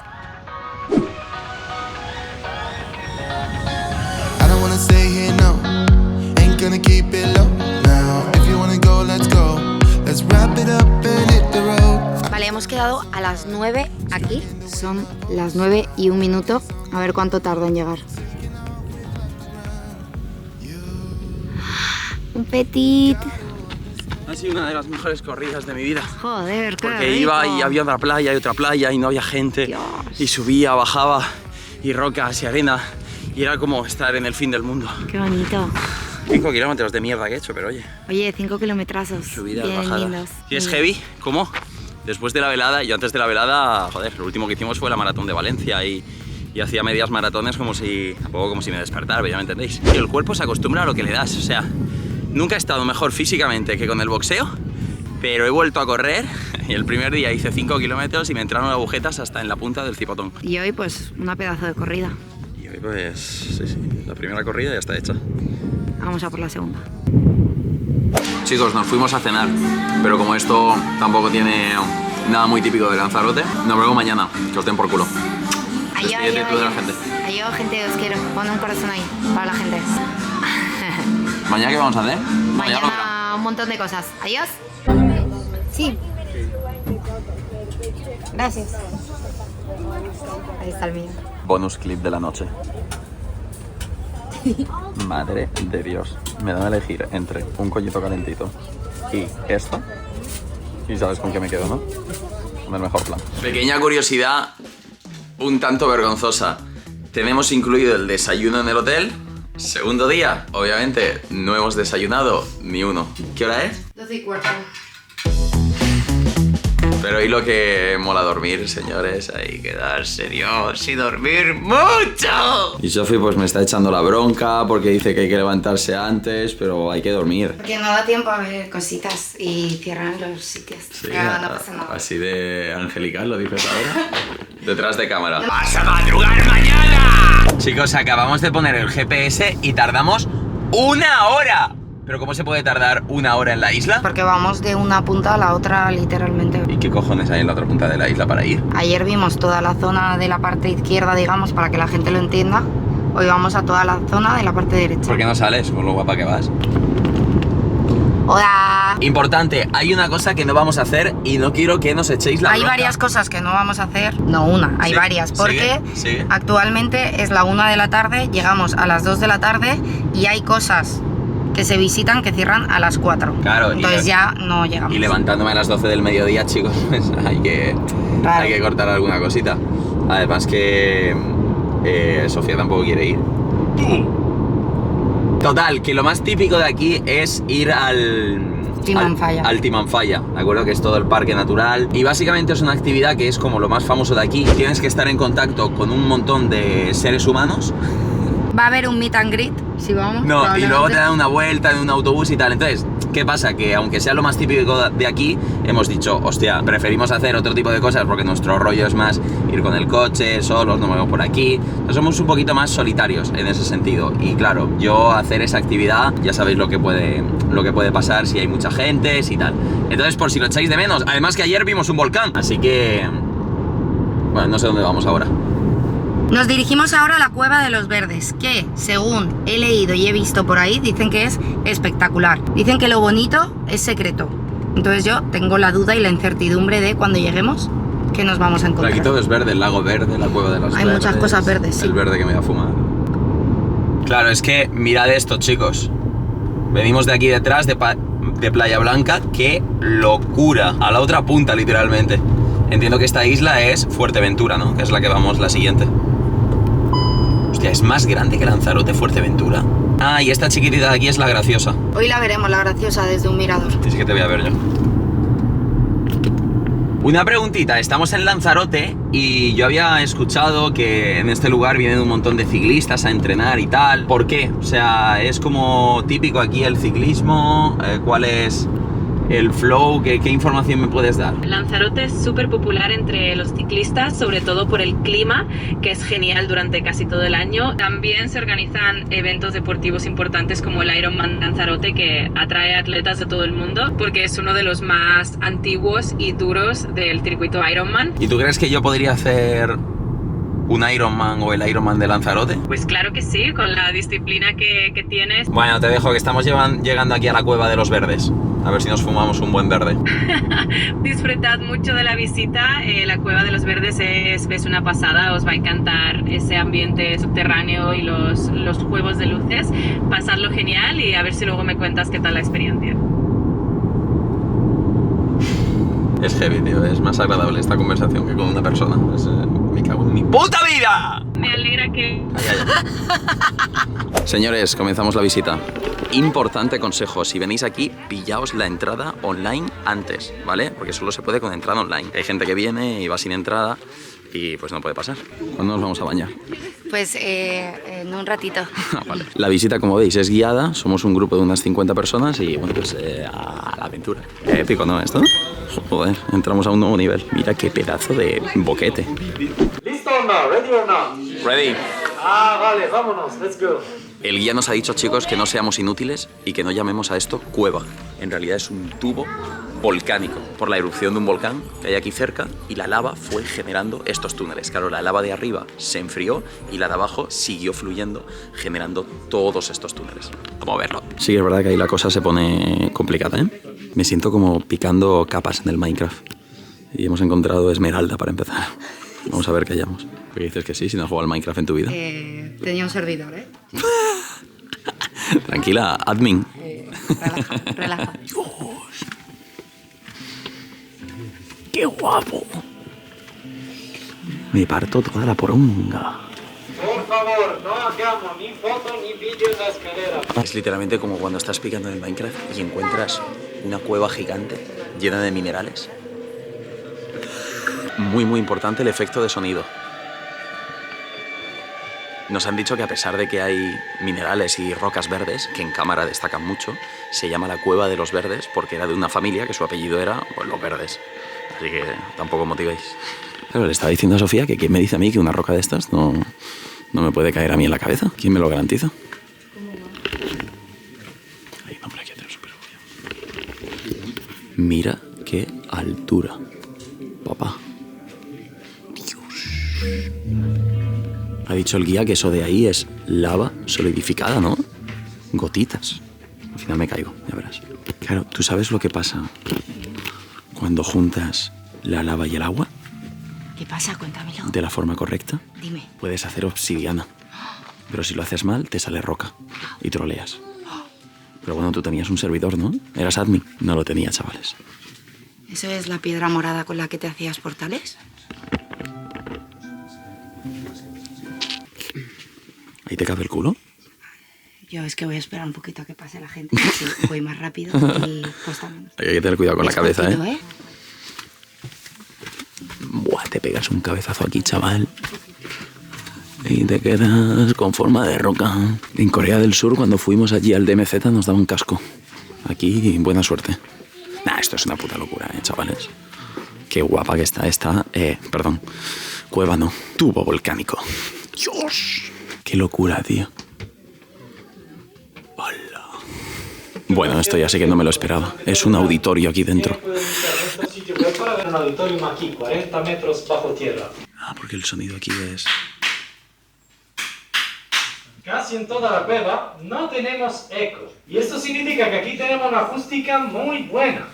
I don't wanna stay here, no. Ain't gonna keep it low now. If you wanna go, let's go. Let's wrap it up and hit the road. Vale, hemos quedado a las 9 aquí. Son las 9 y 1 minuto. A ver cuánto tarda en llegar. Un petit. Ha sido una de las mejores corridas de mi vida. Joder, qué Porque rico. iba y había otra playa y otra playa y no había gente. Dios. Y subía, bajaba y rocas y arena. Y era como estar en el fin del mundo. Qué bonito. 5 kilómetros de mierda que he hecho, pero oye. Oye, 5 kilometrazos. Subidas, bien bajadas. lindos. ¿Y es heavy? ¿Cómo? Después de la velada, yo antes de la velada, joder, lo último que hicimos fue la maratón de Valencia y hacía medias maratones como si, tampoco como si me despertara, ya me entendéis. Y el cuerpo se acostumbra a lo que le das, o sea, nunca he estado mejor físicamente que con el boxeo, pero he vuelto a correr y el primer día hice 5 kilómetros y me entraron agujetas hasta en la punta del cipotón. Y hoy, pues, una pedazo de corrida. Y hoy pues, sí, la primera corrida ya está hecha. Vamos a por la segunda. Chicos, nos fuimos a cenar, pero como esto tampoco tiene nada muy típico de Lanzarote, nos vemos mañana, que os den por culo. Despídete tú de la gente. Adiós, gente, os quiero. Pon un corazón ahí, para la gente. ¿Mañana qué vamos a hacer? No, ya lo verán. Mañana un montón de cosas. Adiós. Sí. Gracias. Ahí está el mío. Bonus clip de la noche. Madre de Dios. Me dan a elegir entre un collito calentito y esto. Y sabes con qué me quedo, ¿no? Con el mejor plan. Pequeña curiosidad, un tanto vergonzosa. Tenemos incluido el desayuno en el hotel. Segundo día, obviamente, no hemos desayunado ni uno. ¿Qué hora es? 12:15. Pero hoy lo que mola dormir, señores, hay que darse Dios y dormir mucho. Y Sofi pues me está echando la bronca porque dice que hay que levantarse antes, pero hay que dormir. Porque no da tiempo a ver cositas y cierran los sitios. Sí, Pero no pasa nada. así de angelical lo dices ahora. Detrás de cámara. ¡Vas a madrugar mañana! Chicos, acabamos de poner el GPS y tardamos 1 hora. ¿Pero cómo se puede tardar 1 hora en la isla? Porque vamos de una punta a la otra literalmente. ¿Y qué cojones hay en la otra punta de la isla para ir? Ayer vimos toda la zona de la parte izquierda, digamos, para que la gente lo entienda. Hoy vamos a toda la zona de la parte derecha. ¿Por qué no sales con lo guapa que vas? Hola. Importante, hay una cosa que no vamos a hacer y no quiero que nos echéis la Hay bronca. varias cosas que no vamos a hacer. No una, hay Sí, varias. Porque sigue. actualmente es la 1 de la tarde, llegamos a las 2 de la tarde y hay cosas que se visitan que cierran a las 4. Claro, Entonces ya no llegamos. Y levantándome a las 12 del mediodía, chicos, pues hay que cortar alguna cosita. Además que Sofía tampoco quiere ir. Total, que lo más típico de aquí es ir al Timanfaya. Al Timanfaya, ¿de acuerdo? Que es todo el parque natural. Y básicamente es una actividad que es como lo más famoso de aquí. Tienes que estar en contacto con un montón de seres humanos. Va a haber un meet and greet, si vamos. No, y luego te probablemente. dan una vuelta en un autobús y tal. Entonces, ¿qué pasa? Que aunque sea lo más típico de aquí, hemos dicho, hostia, preferimos hacer otro tipo de cosas porque nuestro rollo es más ir con el coche, solos, nos movemos por aquí. Entonces, somos un poquito más solitarios en ese sentido. Y claro, yo hacer esa actividad, ya sabéis lo que puede pasar si hay mucha gente, si tal. Entonces, por si lo echáis de menos, además que ayer vimos un volcán. Así que, bueno, no sé dónde vamos ahora. Nos dirigimos ahora a la Cueva de los Verdes, que según he leído y he visto por ahí, dicen que es espectacular. Dicen que lo bonito es secreto. Entonces yo tengo la duda y la incertidumbre de cuando lleguemos, ¿qué nos vamos a Pero encontrar? aquí todo es verde, el lago verde, la cueva de los Hay verdes. muchas cosas verdes, sí. El verde que me da a fumar. Claro, es que mirad esto, chicos. Venimos de aquí detrás, de Playa Blanca. ¡Qué locura! A la otra punta, literalmente. Entiendo que esta isla es Fuerteventura, ¿no? Que es la que vamos, la siguiente. Hostia, es más grande que Lanzarote, Fuerteventura. Ah, y esta chiquitita de aquí es la Graciosa. Hoy la veremos, la Graciosa, desde un mirador. Sí, que te voy a ver yo. Una preguntita, estamos en Lanzarote y yo había escuchado que en este lugar vienen un montón de ciclistas a entrenar y tal. ¿Por qué? O sea, ¿es como típico aquí el ciclismo? ¿Cuál es el flow? ¿Qué información me puedes dar? Lanzarote es súper popular entre los ciclistas, sobre todo por el clima, que es genial durante casi todo el año. También se organizan eventos deportivos importantes como el Ironman Lanzarote, que atrae atletas de todo el mundo, porque es uno de los más antiguos y duros del circuito Ironman. ¿Y tú crees que yo podría hacer un Ironman o el Ironman de Lanzarote? Pues claro que sí, con la disciplina que tienes. Bueno, te dejo, que estamos llegando aquí a la Cueva de los Verdes. A ver si nos fumamos un buen verde. Disfrutad mucho de la visita. La Cueva de los Verdes es una pasada. Os va a encantar ese ambiente subterráneo y los juegos de luces. Pasadlo genial y a ver si luego me cuentas qué tal la experiencia. Es heavy, tío. Es más agradable esta conversación que con una persona. Me cago en mi puta vida. Me alegra que... Señores, comenzamos la visita. Importante consejo, si venís aquí, pillaos la entrada online antes, ¿vale? Porque solo se puede con entrada online. Hay gente que viene y va sin entrada y pues no puede pasar. ¿Cuándo nos vamos a bañar? Pues en un ratito. Vale. La visita, como veis, es guiada. Somos un grupo de unas 50 personas y, bueno, pues a la aventura. Épico, ¿no? Esto. Joder, entramos a un nuevo nivel. Mira qué pedazo de boquete. ¿Listo o no? ¿Ready o no? Ready. Vale, vámonos, let's go. El guía nos ha dicho, chicos, que no seamos inútiles y que no llamemos a esto cueva. En realidad es un tubo volcánico por la erupción de un volcán que hay aquí cerca y la lava fue generando estos túneles. Claro, la lava de arriba se enfrió y la de abajo siguió fluyendo, generando todos estos túneles. Vamos a verlo. Sí, es verdad que ahí la cosa se pone complicada, ¿eh? Me siento como picando capas en el Minecraft. Y hemos encontrado esmeralda para empezar. Vamos a ver qué hallamos. ¿Por qué dices que sí si no has jugado al Minecraft en tu vida? Tenía un servidor, ¿eh? Tranquila, admin. Relaja. Dios. ¡Qué guapo! Me parto toda la poronga. Por favor, no hagamos ni foto ni vídeo en la escalera. Es literalmente como cuando estás picando en el Minecraft y encuentras una cueva gigante llena de minerales. Muy, muy importante el efecto de sonido. Nos han dicho que a pesar de que hay minerales y rocas verdes, que en cámara destacan mucho, se llama la Cueva de los Verdes porque era de una familia que su apellido era, pues, los Verdes. Así que tampoco motivéis. Claro, le estaba diciendo a Sofía que quién me dice a mí que una roca de estas no me puede caer a mí en la cabeza. ¿Quién me lo garantiza? Hay un hombre aquí atrás súper obvio. Mira qué altura, papá. Dios. Ha dicho el guía que eso de ahí es lava solidificada, ¿no? Gotitas. Al final me caigo, ya verás. Claro, ¿tú sabes lo que pasa cuando juntas la lava y el agua? ¿Qué pasa? Cuéntamelo. De la forma correcta. Dime. Puedes hacer obsidiana. Pero si lo haces mal, te sale roca. Y troleas. Pero bueno, tú tenías un servidor, ¿no? Eras admin. No lo tenía, chavales. ¿Eso es la piedra morada con la que te hacías portales? ¿Ahí te cabe el culo? Yo es que voy a esperar un poquito a que pase la gente. Así voy más rápido y cuesta menos. Hay que tener cuidado con la cabeza, Despacito, ¿eh? Buah, te pegas un cabezazo aquí, chaval. Y te quedas con forma de roca. En Corea del Sur, cuando fuimos allí al DMZ, nos daban casco. Aquí, buena suerte. Nah, esto es una puta locura, chavales. Qué guapa que está esta... perdón. Cueva no. Tubo volcánico. Dios. Qué locura, tío. Hola. Bueno, esto ya sí que no me lo esperaba. Es un auditorio aquí dentro. Es un sitio web para ver un auditorium aquí, 40 metros bajo tierra. Ah, porque el sonido aquí es... Casi en toda la cueva no tenemos eco. Y esto significa que aquí tenemos una acústica muy buena.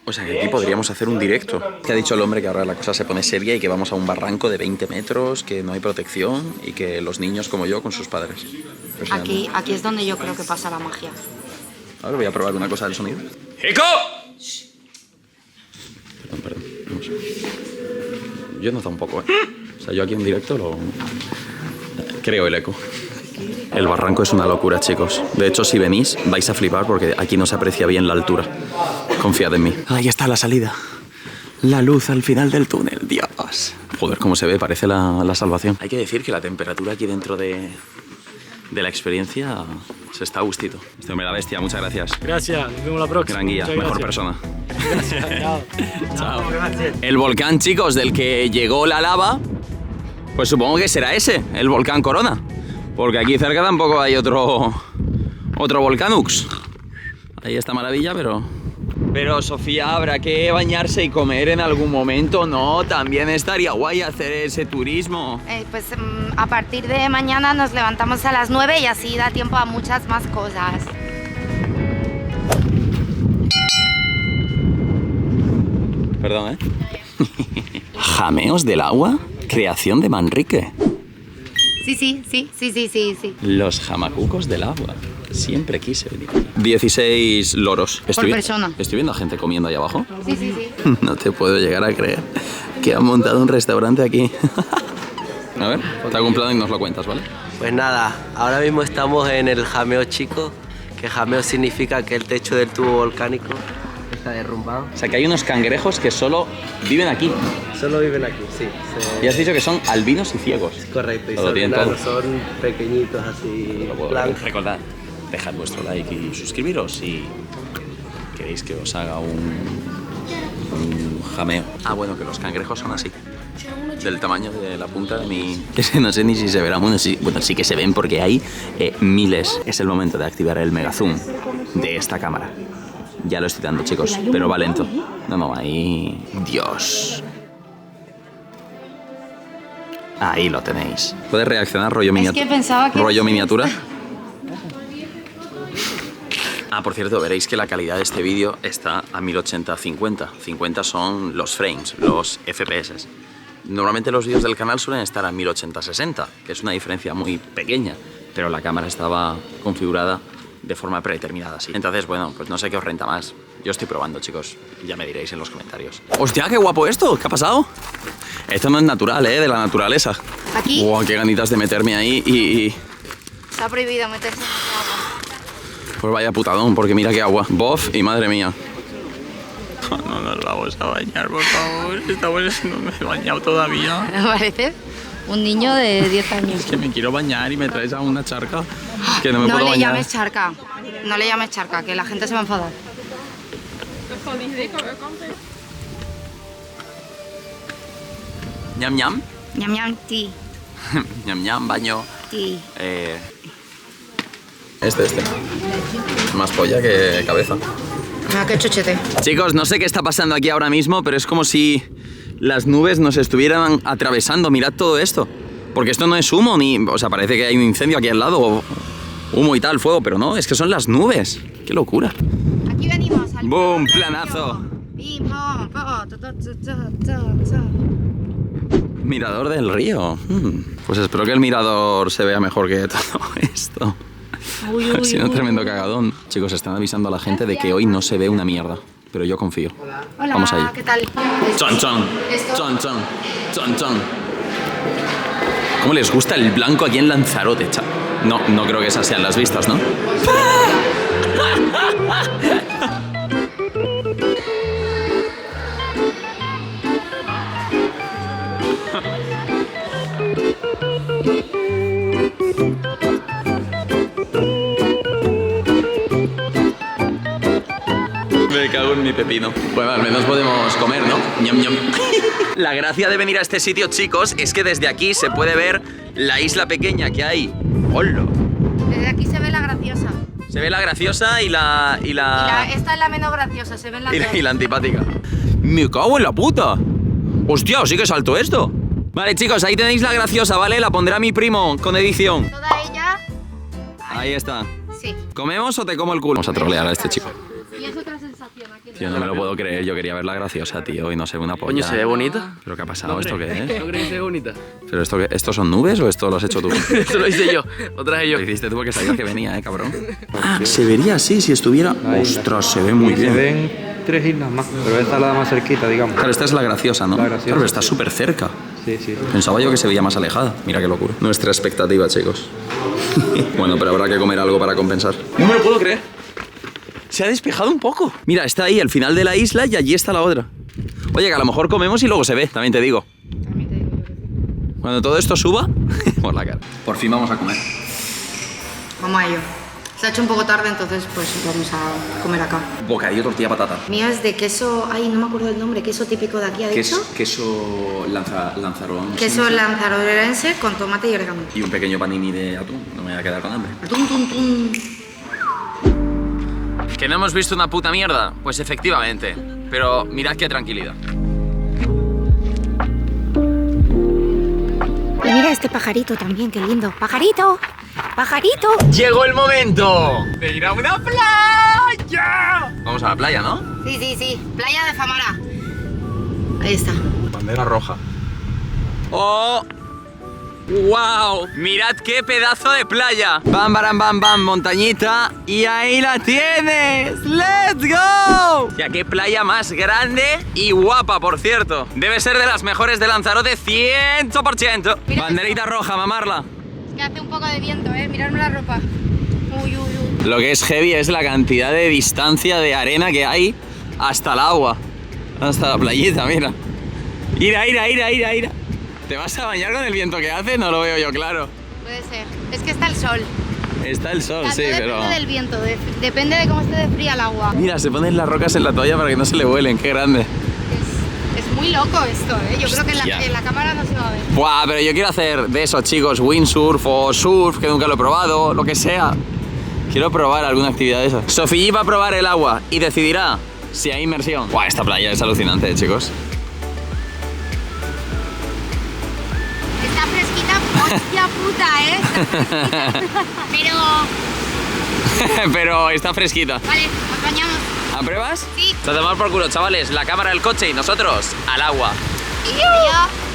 O sea, que aquí podríamos hacer un directo. Que ha dicho el hombre que ahora la cosa se pone seria y que vamos a un barranco de 20 metros, que no hay protección y que los niños como yo con sus padres. Aquí es donde yo creo que pasa la magia. A ver, voy a probar una cosa del sonido. ¡Eco! Perdón. Vamos. Yo he notado un poco, ¿eh? O sea, yo aquí en directo lo... creo el eco. El barranco es una locura, chicos. De hecho, si venís, vais a flipar porque aquí no se aprecia bien la altura. Confiad en mí. Ahí está la salida. La luz al final del túnel, Dios. Joder, cómo se ve, parece la salvación. Hay que decir que la temperatura aquí dentro de la experiencia se está a gustito. Este hombre la bestia, muchas gracias. Gracias, nos vemos la próxima. Gran guía, Muchas mejor gracias. persona. Gracias, chao. Chao. El volcán, chicos, del que llegó la lava, pues supongo que será ese, el volcán Corona. Porque aquí cerca tampoco hay otro volcánux. Ahí está maravilla, pero... Pero, Sofía, habrá que bañarse y comer en algún momento, ¿no? También estaría guay hacer ese turismo. Pues a partir de mañana nos levantamos a las 9 y así da tiempo a muchas más cosas. Perdón, ¿eh? Jameos del agua, creación de Manrique. Sí. Los jamacucos del agua. Siempre quise venir. 16 loros. Por persona. Estoy viendo a gente comiendo ahí abajo. Sí. No te puedo llegar a creer que han montado un restaurante aquí. A ver, te hago un plan y nos lo cuentas, ¿vale? Pues nada, ahora mismo estamos en el jameo chico, que jameo significa que el techo del tubo volcánico está derrumbado. O sea, que hay unos cangrejos que solo viven aquí. Solo viven aquí, sí. Y has dicho que son albinos y ciegos. Correcto, y Todo son bien, enanos, todo. son pequeñitos así, blancos. Recordad, dejad vuestro like y suscribiros si queréis que os haga un jameo. Ah, bueno, que los cangrejos son así. Del tamaño de la punta de mi... No sé ni si se verán. Bueno, sí que se ven porque hay miles. Es el momento de activar el mega zoom de esta cámara. Ya lo estoy dando, chicos, pero va lento. No, ahí... Dios. Ahí lo tenéis. ¿Puedes reaccionar rollo miniatura? Es que pensaba que... ¿Rollo miniatura? Ah, por cierto, veréis que la calidad de este vídeo está a 1080-50. 50 son los frames, los FPS. Normalmente los vídeos del canal suelen estar a 1080-60, que es una diferencia muy pequeña, pero la cámara estaba configurada de forma predeterminada, así. Entonces, bueno, pues no sé qué os renta más. Yo estoy probando, chicos. Ya me diréis en los comentarios. ¡Hostia, qué guapo esto! ¿Qué ha pasado? Esto no es natural, ¿eh? De la naturaleza. Aquí ¡Wow, qué ganitas de meterme ahí y... está prohibido meterse en el agua. Pues vaya putadón, porque mira qué agua. Bof y madre mía. No nos vamos a bañar, por favor. No me he bañado todavía. Me parece un niño de 10 años. Es que me quiero bañar y me traes a una charca que no me No puedo le bañar. llames charca. No le llames charca, que la gente se va a enfadar. Ñam ñam. Ñam ñam ti. Ñam ñam, baño. Ti. Este. Más polla que cabeza. Ah, qué chuchete. Chicos, no sé qué está pasando aquí ahora mismo, pero es como si las nubes nos estuvieran atravesando. Mirad todo esto. Porque esto no es humo, ni... O sea, parece que hay un incendio aquí al lado, humo y tal, fuego, pero no, es que son las nubes. ¡Qué locura! Aquí venimos al... ¡Boom! ¡Planazo! Bim, pom, po, ta, ta, ta, ta, ta. Mirador del río. Pues espero que el mirador se vea mejor que todo esto. Uy, Ha sido un tremendo cagadón. Chicos, están avisando a la gente de que hoy no se ve una mierda. Pero yo confío. Hola, Vamos allá. ¿qué tal? Chon, chon. Chon, chon. Chon, chon. ¿Cómo les gusta el blanco aquí en Lanzarote, chaval? No creo que esas sean las vistas, ¿no? Me cago en mi pepino. Bueno, al menos podemos comer, ¿no? Ñam, ñam. La gracia de venir a este sitio, chicos, es que desde aquí se puede ver la isla pequeña que hay. ¡Hola! Desde aquí se ve la graciosa. Se ve la graciosa y la... Esta es la menos graciosa, se ven las dos. y la antipática. ¡Me cago en la puta! ¡Hostia, sí que salto esto! Vale, chicos, ahí tenéis la graciosa, ¿vale? La pondrá mi primo con edición. Toda ella... Ahí está. Sí. ¿Comemos o te como el culo? Vamos a trolear a este chico. Y es otra sensación aquí. Tío, no me lo puedo creer, yo quería verla graciosa, tío, y no se ve una polla. Coño, ¿se ve bonita? ¿Pero qué ha pasado? ¿Esto qué es? ¿No crees que se ve bonita? ¿Pero esto son nubes o esto lo has hecho tú? Eso lo hice yo, lo traje yo. Lo hiciste tú porque sabías que venía, cabrón. Ah, se vería así si estuviera... Ostras, se ve muy bien. Se ven 3 islas más, pero esta es la más cerquita, digamos. Claro, esta es la graciosa, ¿no? La graciosa, Claro, está sí. súper cerca. Sí, sí. Pensaba yo que se veía más alejada. Mira qué locura. Nuestra expectativa, chicos. Bueno, pero habrá que comer algo para compensar. No me lo puedo creer. Se ha despejado un poco. Mira, está ahí el final de la isla y allí está la otra. Oye, que a lo mejor comemos y luego se ve, también te digo. Cuando todo esto suba, por la cara. Por fin vamos a comer. Vamos a ello. Se ha hecho un poco tarde, entonces pues vamos a comer acá. Bocadillo, tortilla, patata. Mío es de queso, ay, no me acuerdo el nombre, queso típico de aquí, ¿ha dicho? Queso lanzarón. Queso lanzarotense con tomate y orégano. Y un pequeño panini de atún. No me voy a quedar con hambre. Tum, tum, tum. ¿Que no hemos visto una puta mierda? Pues efectivamente. Pero mirad qué tranquilidad. Y mira este pajarito también, qué lindo. ¡Pajarito! ¡Pajarito! ¡Llegó el momento de ir a una playa! Vamos a la playa, ¿no? Sí, sí, sí. Playa de Famara. Ahí está. Bandera roja. ¡Oh! ¡Wow! ¡Mirad qué pedazo de playa! ¡Bam, bam, bam, bam! Montañita. ¡Y ahí la tienes! ¡Let's go! Ya qué playa más grande y guapa, por cierto. Debe ser de las mejores de Lanzarote, 100%. Mira Banderita roja, mamarla. Es que hace un poco de viento, Miradme la ropa. Uy, uy, uy. Lo que es heavy es la cantidad de distancia de arena que hay hasta el agua. Hasta la playita, mira. Ira. ¿Te vas a bañar con el viento que hace? No lo veo yo claro. Puede ser. Es que está el sol. Está el sol, No sí, depende pero... del viento, depende de cómo esté de fría el agua. Mira, se ponen las rocas en la toalla para que no se le vuelen, qué grande. Es muy loco esto, Yo creo que Hostia. en la cámara no se va a ver. Buah, pero yo quiero hacer de eso, chicos, windsurf o surf, que nunca lo he probado, lo que sea. Quiero probar alguna actividad de esas. Sofía va a probar el agua y decidirá si hay inmersión. Buah, esta playa es alucinante, chicos. Está fresquita, hostia puta, Está fresquita. Pero está fresquita. Vale, nos bañamos. ¿A pruebas? Sí. Se tomar por culo, chavales. La cámara del coche y nosotros al agua.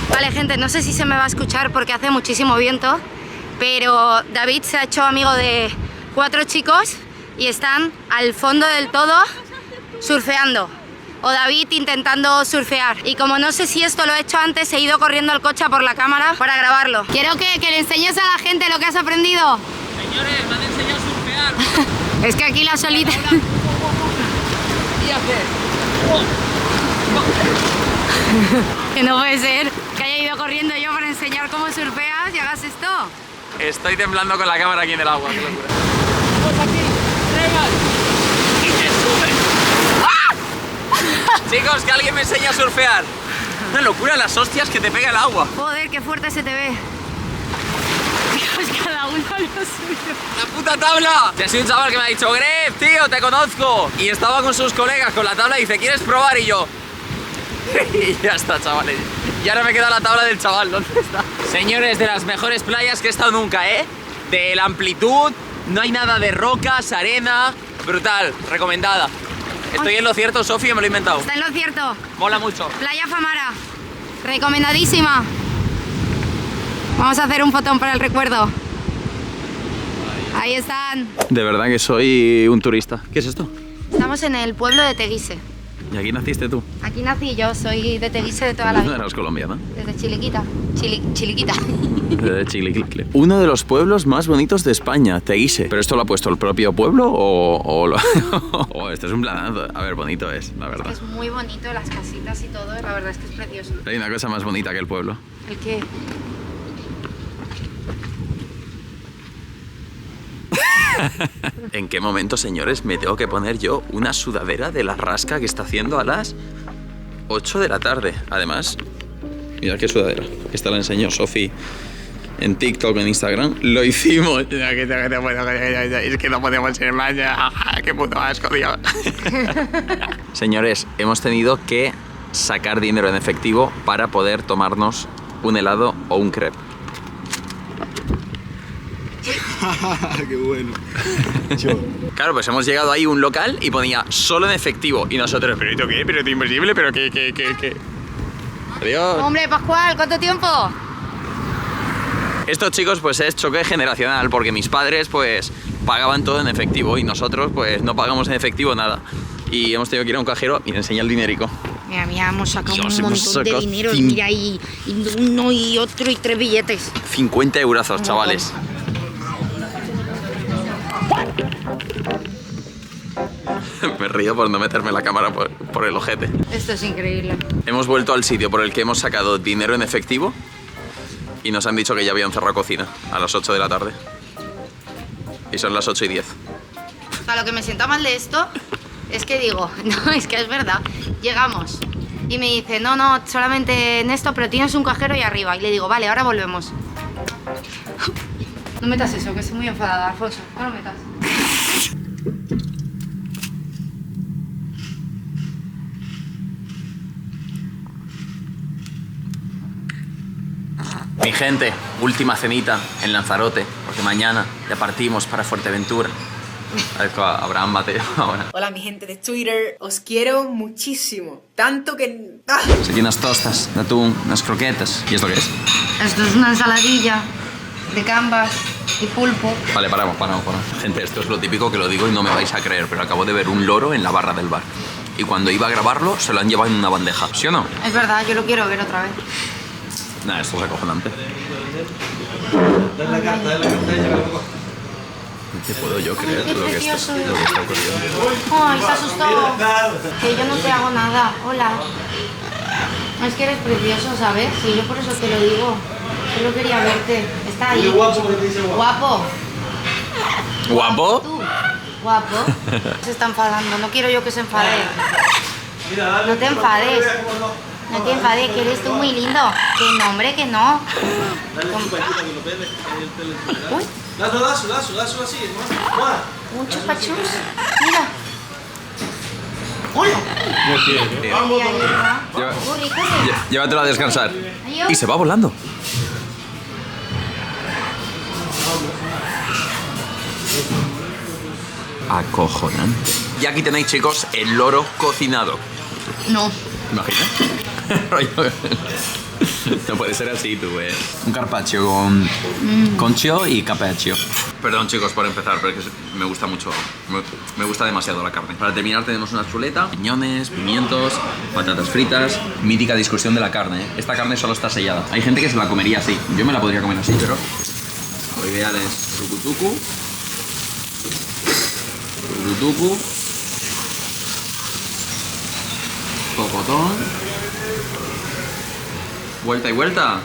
Vale, gente, no sé si se me va a escuchar porque hace muchísimo viento, pero David se ha hecho amigo de 4 chicos y están al fondo del todo surfeando. O David intentando surfear. Y como no sé si esto lo he hecho antes, he ido corriendo al coche por la cámara para grabarlo. Quiero que le enseñes a la gente lo que has aprendido. Señores, me han enseñado a surfear. Es que aquí la solita... Que no puede ser que haya ido corriendo yo para enseñar cómo surfeas y hagas esto. Estoy temblando con la cámara aquí en el agua, qué locura. Chicos, que alguien me enseñe a surfear. Una locura las hostias que te pega el agua. Joder, qué fuerte se te ve. Dios, cada uno lo suyo. ¡La puta tabla! Ya soy un chaval que me ha dicho, Gref, tío, te conozco. Y estaba con sus colegas con la tabla y dice, ¿quieres probar? Y yo... y ya está, chavales. Y ahora me queda la tabla del chaval, ¿dónde está? Señores, de las mejores playas que he estado nunca, De la amplitud, no hay nada de rocas, arena... Brutal, recomendada. ¿Estoy en lo cierto, Sofía, me lo he inventado? Está en lo cierto. Mola mucho. Playa Famara. Recomendadísima. Vamos a hacer un fotón para el recuerdo. Ahí están. De verdad que soy un turista. ¿Qué es esto? Estamos en el pueblo de Teguise. ¿Y aquí naciste tú? Aquí nací yo, soy de Teguise de toda la No vida. eras colombiana. Desde Chiliquita. Chiliquita. De Chiliquicle. Uno de los pueblos más bonitos de España, Teguise. ¿Pero esto lo ha puesto el propio pueblo o lo... oh, esto es un planazo. A ver, bonito es, la verdad. Es muy bonito, las casitas y todo, la verdad es que es precioso. Hay una cosa más bonita que el pueblo. ¿El qué? ¿En qué momento, señores, me tengo que poner yo una sudadera de la rasca que está haciendo a las 8 de la tarde? Además, mira qué sudadera. Esta la enseñó Sofi en TikTok, en Instagram. Lo hicimos. Es que no podemos ir más. Qué puto asco, Dios. Señores, hemos tenido que sacar dinero en efectivo para poder tomarnos un helado o un crepe. Qué bueno. Claro, pues hemos llegado ahí a un local y ponía solo en efectivo. Y nosotros, ¿pero esto qué? ¿Pero esto imposible? ¿Pero qué? Adiós. Hombre, Pascual, ¿cuánto tiempo? Estos chicos pues es choque generacional porque mis padres pues pagaban todo en efectivo y nosotros pues no pagamos en efectivo nada. Y hemos tenido que ir a un cajero y enseñar el dinerico. Mira, hemos sacado Dios, un hemos montón de sacado dinero. Mira, y uno y otro y 3 billetes. 50 eurazos, chavales. Me río por no meterme la cámara por el ojete. Esto es increíble. Hemos vuelto al sitio por el que hemos sacado dinero en efectivo y nos han dicho que ya habían cerrado cocina a las 8 de la tarde. Y son las 8:10. O sea, lo que me sienta mal de esto es que digo, no, es que es verdad. Llegamos y me dice, no, solamente en esto, pero tienes un cajero ahí arriba. Y le digo, vale, ahora volvemos. No metas eso, que estoy muy enfadada, Alfonso. No lo metas. Mi gente, última cenita en Lanzarote, porque mañana ya partimos para Fuerteventura. A ver, Abraham Mateo ahora. Hola mi gente de Twitter, os quiero muchísimo, tanto que... Aquí unas tostas de atún, unas croquetas. ¿Y esto qué es? Esto es una ensaladilla de gambas y pulpo. Vale, paramos. Gente, esto es lo típico que lo digo y no me vais a creer, pero acabo de ver un loro en la barra del bar. Y cuando iba a grabarlo, se lo han llevado en una bandeja, ¿sí o no? Es verdad, yo lo quiero ver otra vez. Nah, esto es acojonante. Dale la carta, No te puedo yo creer Qué lo que está precioso. ocurriendo. Ay, se asustó. Que yo no te hago nada. Hola. Es que eres precioso, ¿sabes? Sí, yo por eso te lo digo. Solo quería verte. Está ahí. Guapo. ¿Guapo? Tú. Guapo. Se está enfadando. No quiero yo que se enfade. No te enfades. No te enfades, que eres tú muy lindo. Que no, hombre, que no. Uy. Dáselo así, ¿no? Un chupachus. Mira. Hola. Muy rico. Llévatelo a descansar. Adiós. Y se va volando. Acojonante. Y aquí tenéis, chicos, el loro cocinado. No. ¿Imaginas? No puede ser así, tú, Un carpaccio con chio y capaccio. Perdón, chicos, por empezar, pero es que me gusta mucho. Me gusta demasiado la carne. Para terminar tenemos una chuleta, piñones, pimientos, patatas fritas. Mítica discusión de la carne, ¿eh? Esta carne solo está sellada. Hay gente que se la comería así. Yo me la podría comer así, pero lo ideal es tucutucu. Tucutucu. Cocotón. Vuelta y vuelta.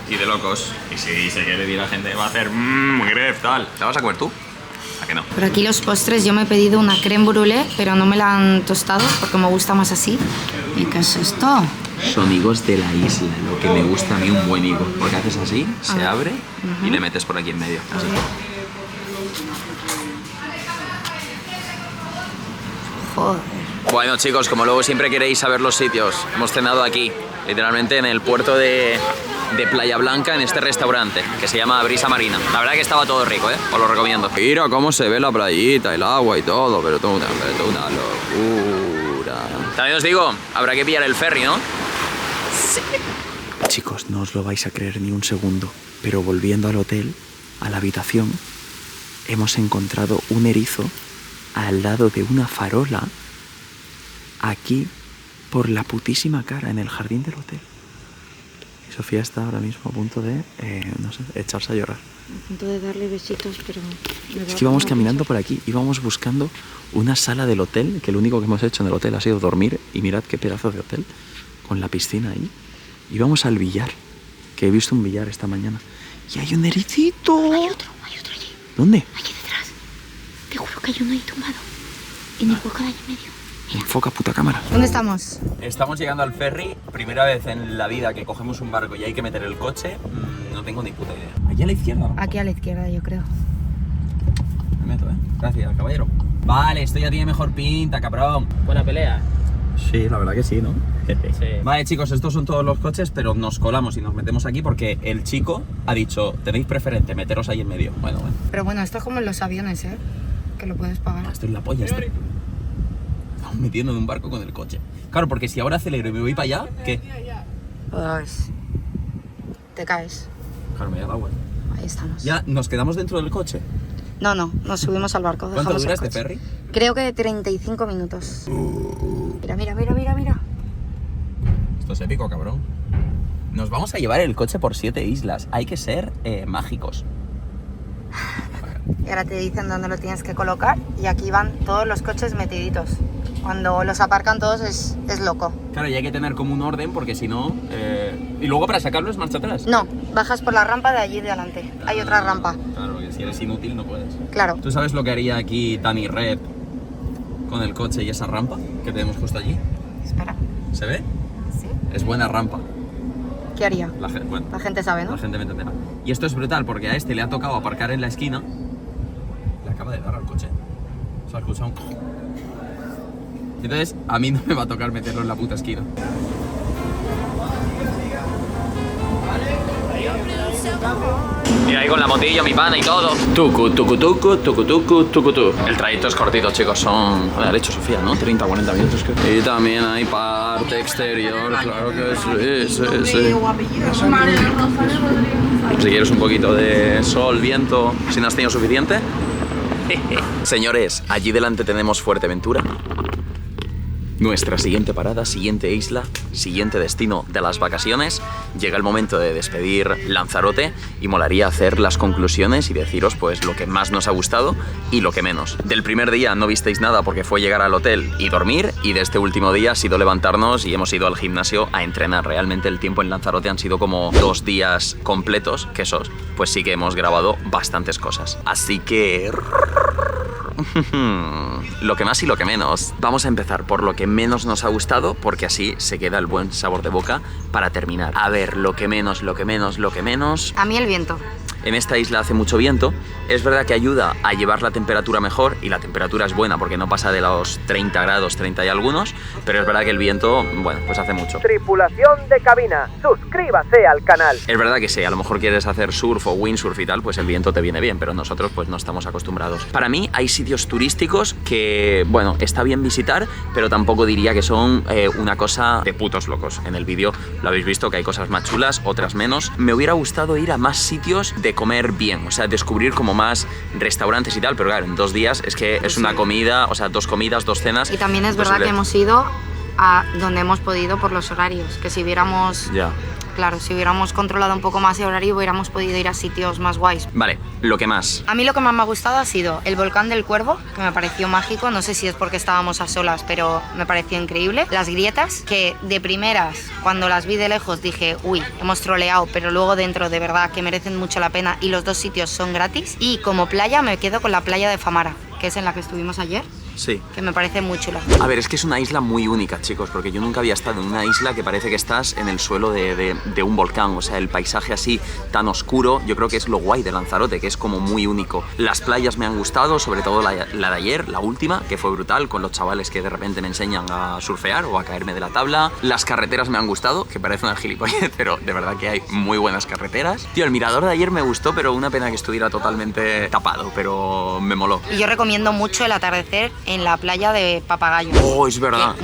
Y de locos. Y si se quiere decir a la gente, va a hacer gref, tal. ¿La vas a comer tú? ¿A que no? Por aquí los postres, yo me he pedido una crème brûlée, pero no me la han tostado porque me gusta más así. ¿Y qué es esto? Son higos de la isla, lo que me gusta a mí un buen higo. Porque haces así, se abre y le metes por aquí en medio. Así. Joder. Bueno, chicos, como luego siempre queréis saber los sitios, hemos cenado aquí, literalmente en el puerto de Playa Blanca, en este restaurante, que se llama Brisa Marina. La verdad que estaba todo rico, ¿eh? Os lo recomiendo. Mira cómo se ve la playita, el agua y todo, pero toda una locura. También os digo, habrá que pillar el ferry, ¿no? Sí. Chicos, no os lo vais a creer ni un segundo, pero volviendo al hotel, a la habitación, hemos encontrado un erizo al lado de una farola, aquí, por la putísima cara, en el jardín del hotel. Y Sofía está ahora mismo a punto de, no sé, echarse a llorar. A punto de darle besitos, pero... Es que íbamos caminando por aquí, íbamos buscando una sala del hotel, que lo único que hemos hecho en el hotel ha sido dormir, y mirad qué pedazo de hotel, con la piscina ahí. Íbamos al billar, que he visto un billar esta mañana. Y hay un ericito. Hay otro allí. ¿Dónde? Aquí detrás. Te juro que hay uno ahí tumbado. En el hueco de ahí en medio. Enfoca, puta cámara. ¿Dónde estamos? Estamos llegando al ferry, primera vez en la vida que cogemos un barco y hay que meter el coche. No tengo ni puta idea. Allí a la izquierda, ¿no? Aquí a la izquierda, yo creo. Me meto, ¿eh? Gracias, caballero. Vale, esto ya tiene mejor pinta, cabrón. Buena pelea. Sí, la verdad que sí, ¿no? Sí. Vale, chicos, estos son todos los coches, pero nos colamos y nos metemos aquí porque el chico ha dicho, tenéis preferente, meteros ahí en medio. Bueno. Pero bueno, esto es como en los aviones, ¿eh? Que lo puedes pagar. Esto es la polla, esto. Estamos metiendo en un barco con el coche. Claro, porque si ahora acelero y me voy para allá, ¿qué? Pues... te caes. Claro, me da agua. Ahí estamos. ¿Ya nos quedamos dentro del coche? No, nos subimos al barco. ¿Cuánto dura el este coche. ferry? Creo que 35 minutos. Mira. Esto es épico, cabrón. Nos vamos a llevar el coche por 7 islas. Hay que ser mágicos. Y ahora te dicen dónde lo tienes que colocar y aquí van todos los coches metiditos. Cuando los aparcan todos es loco. Claro, y hay que tener como un orden porque si no... Y luego para sacarlo es marcha atrás. No, bajas por la rampa de allí de adelante. Hay otra rampa. Claro, que si eres inútil no puedes. Claro. ¿Tú sabes lo que haría aquí Dani Red con el coche y esa rampa que tenemos justo allí? Espera. ¿Se ve? ¿Sí? Es buena rampa. ¿Qué haría? La gente sabe, ¿no? La gente me entenderá. Y esto es brutal porque a este le ha tocado aparcar en la esquina. Le acaba de dar al coche. Se ha escuchado un... Entonces, a mí no me va a tocar meterlo en la puta esquina. Mira ahí con la motillo, mi pana y todo. Tucu. El trayecto es cortito, chicos, son... Joder, hecho Sofía, ¿no? 30, 40 minutos creo. Y también hay parte exterior, claro que sí. Si quieres un poquito de sol, viento, si no has tenido suficiente. Señores, allí delante tenemos Fuerteventura. Nuestra siguiente parada, siguiente isla, siguiente destino de las vacaciones. Llega el momento de despedir Lanzarote y molaría hacer las conclusiones y deciros pues lo que más nos ha gustado y lo que menos. Del primer día no visteis nada porque fue llegar al hotel y dormir, y de este último día ha sido levantarnos y hemos ido al gimnasio a entrenar. Realmente el tiempo en Lanzarote han sido como 2 días completos, que esos pues sí que hemos grabado bastantes cosas. Así que... lo que más y lo que menos. Vamos a empezar por lo que menos nos ha gustado, porque así se queda el buen sabor de boca para terminar. A ver, lo que menos. A mí el viento. En esta isla hace mucho viento. Es verdad que ayuda a llevar la temperatura mejor, y la temperatura es buena porque no pasa de los 30 grados, 30 y algunos, pero es verdad que el viento, bueno, pues hace mucho. Tripulación de cabina, suscríbase al canal. Es verdad que si a lo mejor quieres hacer surf o windsurf y tal, pues el viento te viene bien, pero nosotros pues no estamos acostumbrados. Para mí hay sitios turísticos que, bueno, está bien visitar, pero tampoco diría que son una cosa de putos locos. En el vídeo lo habéis visto que hay cosas más chulas, otras menos. Me hubiera gustado ir a más sitios de comer bien, o sea, descubrir como más restaurantes y tal, pero claro, en 2 días es que es una comida, o sea, 2 comidas, 2 cenas. Y también es verdad que hemos ido a donde hemos podido por los horarios, que si hubiéramos... Ya. Claro, si hubiéramos controlado un poco más el horario, hubiéramos podido ir a sitios más guays. Vale, lo que más. A mí lo que más me ha gustado ha sido el volcán del Cuervo, que me pareció mágico. No sé si es porque estábamos a solas, pero me pareció increíble. Las grietas, que de primeras, cuando las vi de lejos, dije, uy, hemos troleado, pero luego dentro de verdad que merecen mucho la pena, y los 2 sitios son gratis. Y como playa me quedo con la playa de Famara, que es en la que estuvimos ayer. Sí. Que me parece muy chula. A ver, es que es una isla muy única, chicos, porque yo nunca había estado en una isla que parece que estás en el suelo de un volcán. O sea, el paisaje así tan oscuro, yo creo que es lo guay de Lanzarote, que es como muy único. Las playas me han gustado, sobre todo la de ayer, la última, que fue brutal, con los chavales que de repente me enseñan a surfear o a caerme de la tabla. Las carreteras me han gustado, que parece una gilipollez, pero de verdad que hay muy buenas carreteras. Tío, el mirador de ayer me gustó, pero una pena que estuviera totalmente tapado, pero me moló. Y yo recomiendo mucho el atardecer en la playa de Papagayo. Oh, es verdad.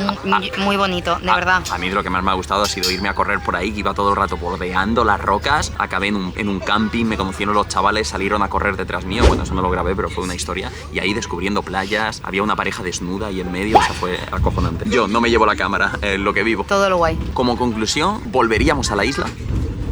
Muy bonito, de verdad. A mí lo que más me ha gustado ha sido irme a correr por ahí, que iba todo el rato bordeando las rocas. Acabé en un camping, me conocieron los chavales, salieron a correr detrás mío. Bueno, eso no lo grabé, pero fue una historia. Y ahí descubriendo playas, había una pareja desnuda ahí en medio, o sea, fue acojonante. Yo no me llevo la cámara, lo que vivo. Todo lo guay. Como conclusión, ¿volveríamos a la isla?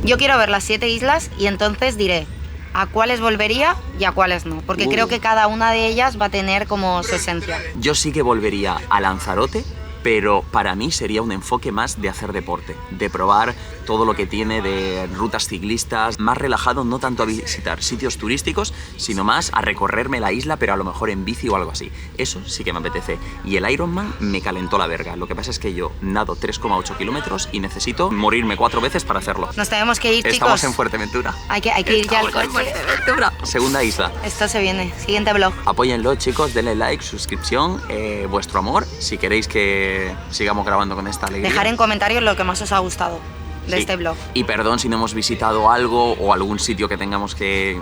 Yo quiero ver las 7 islas y entonces diré a cuáles volvería y a cuáles no, porque creo que cada una de ellas va a tener como su esencia. Yo sí que volvería a Lanzarote, pero para mí sería un enfoque más de hacer deporte, de probar todo lo que tiene de rutas ciclistas, más relajado, no tanto a visitar sitios turísticos, sino más a recorrerme la isla, pero a lo mejor en bici o algo así. Eso sí que me apetece. Y el Ironman me calentó la verga. Lo que pasa es que yo nado 3,8 kilómetros y necesito morirme 4 veces para hacerlo. Nos tenemos que ir, chicos. Estamos en Fuerteventura. Hay que ir ya al coche. Segunda isla. Esto se viene. Siguiente vlog. Apóyenlo, chicos, denle like, suscripción, vuestro amor, si queréis que sigamos grabando con esta alegría. Dejar en comentarios lo que más os ha gustado de Sí. este vlog. Y perdón si no hemos visitado algo o algún sitio que teníamos que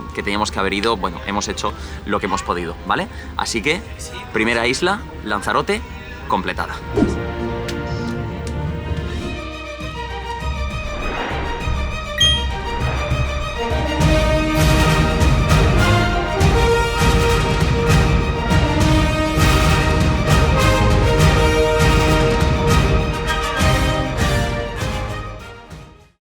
haber ido. Bueno, hemos hecho lo que hemos podido, ¿vale? Así que, primera isla, Lanzarote, completada.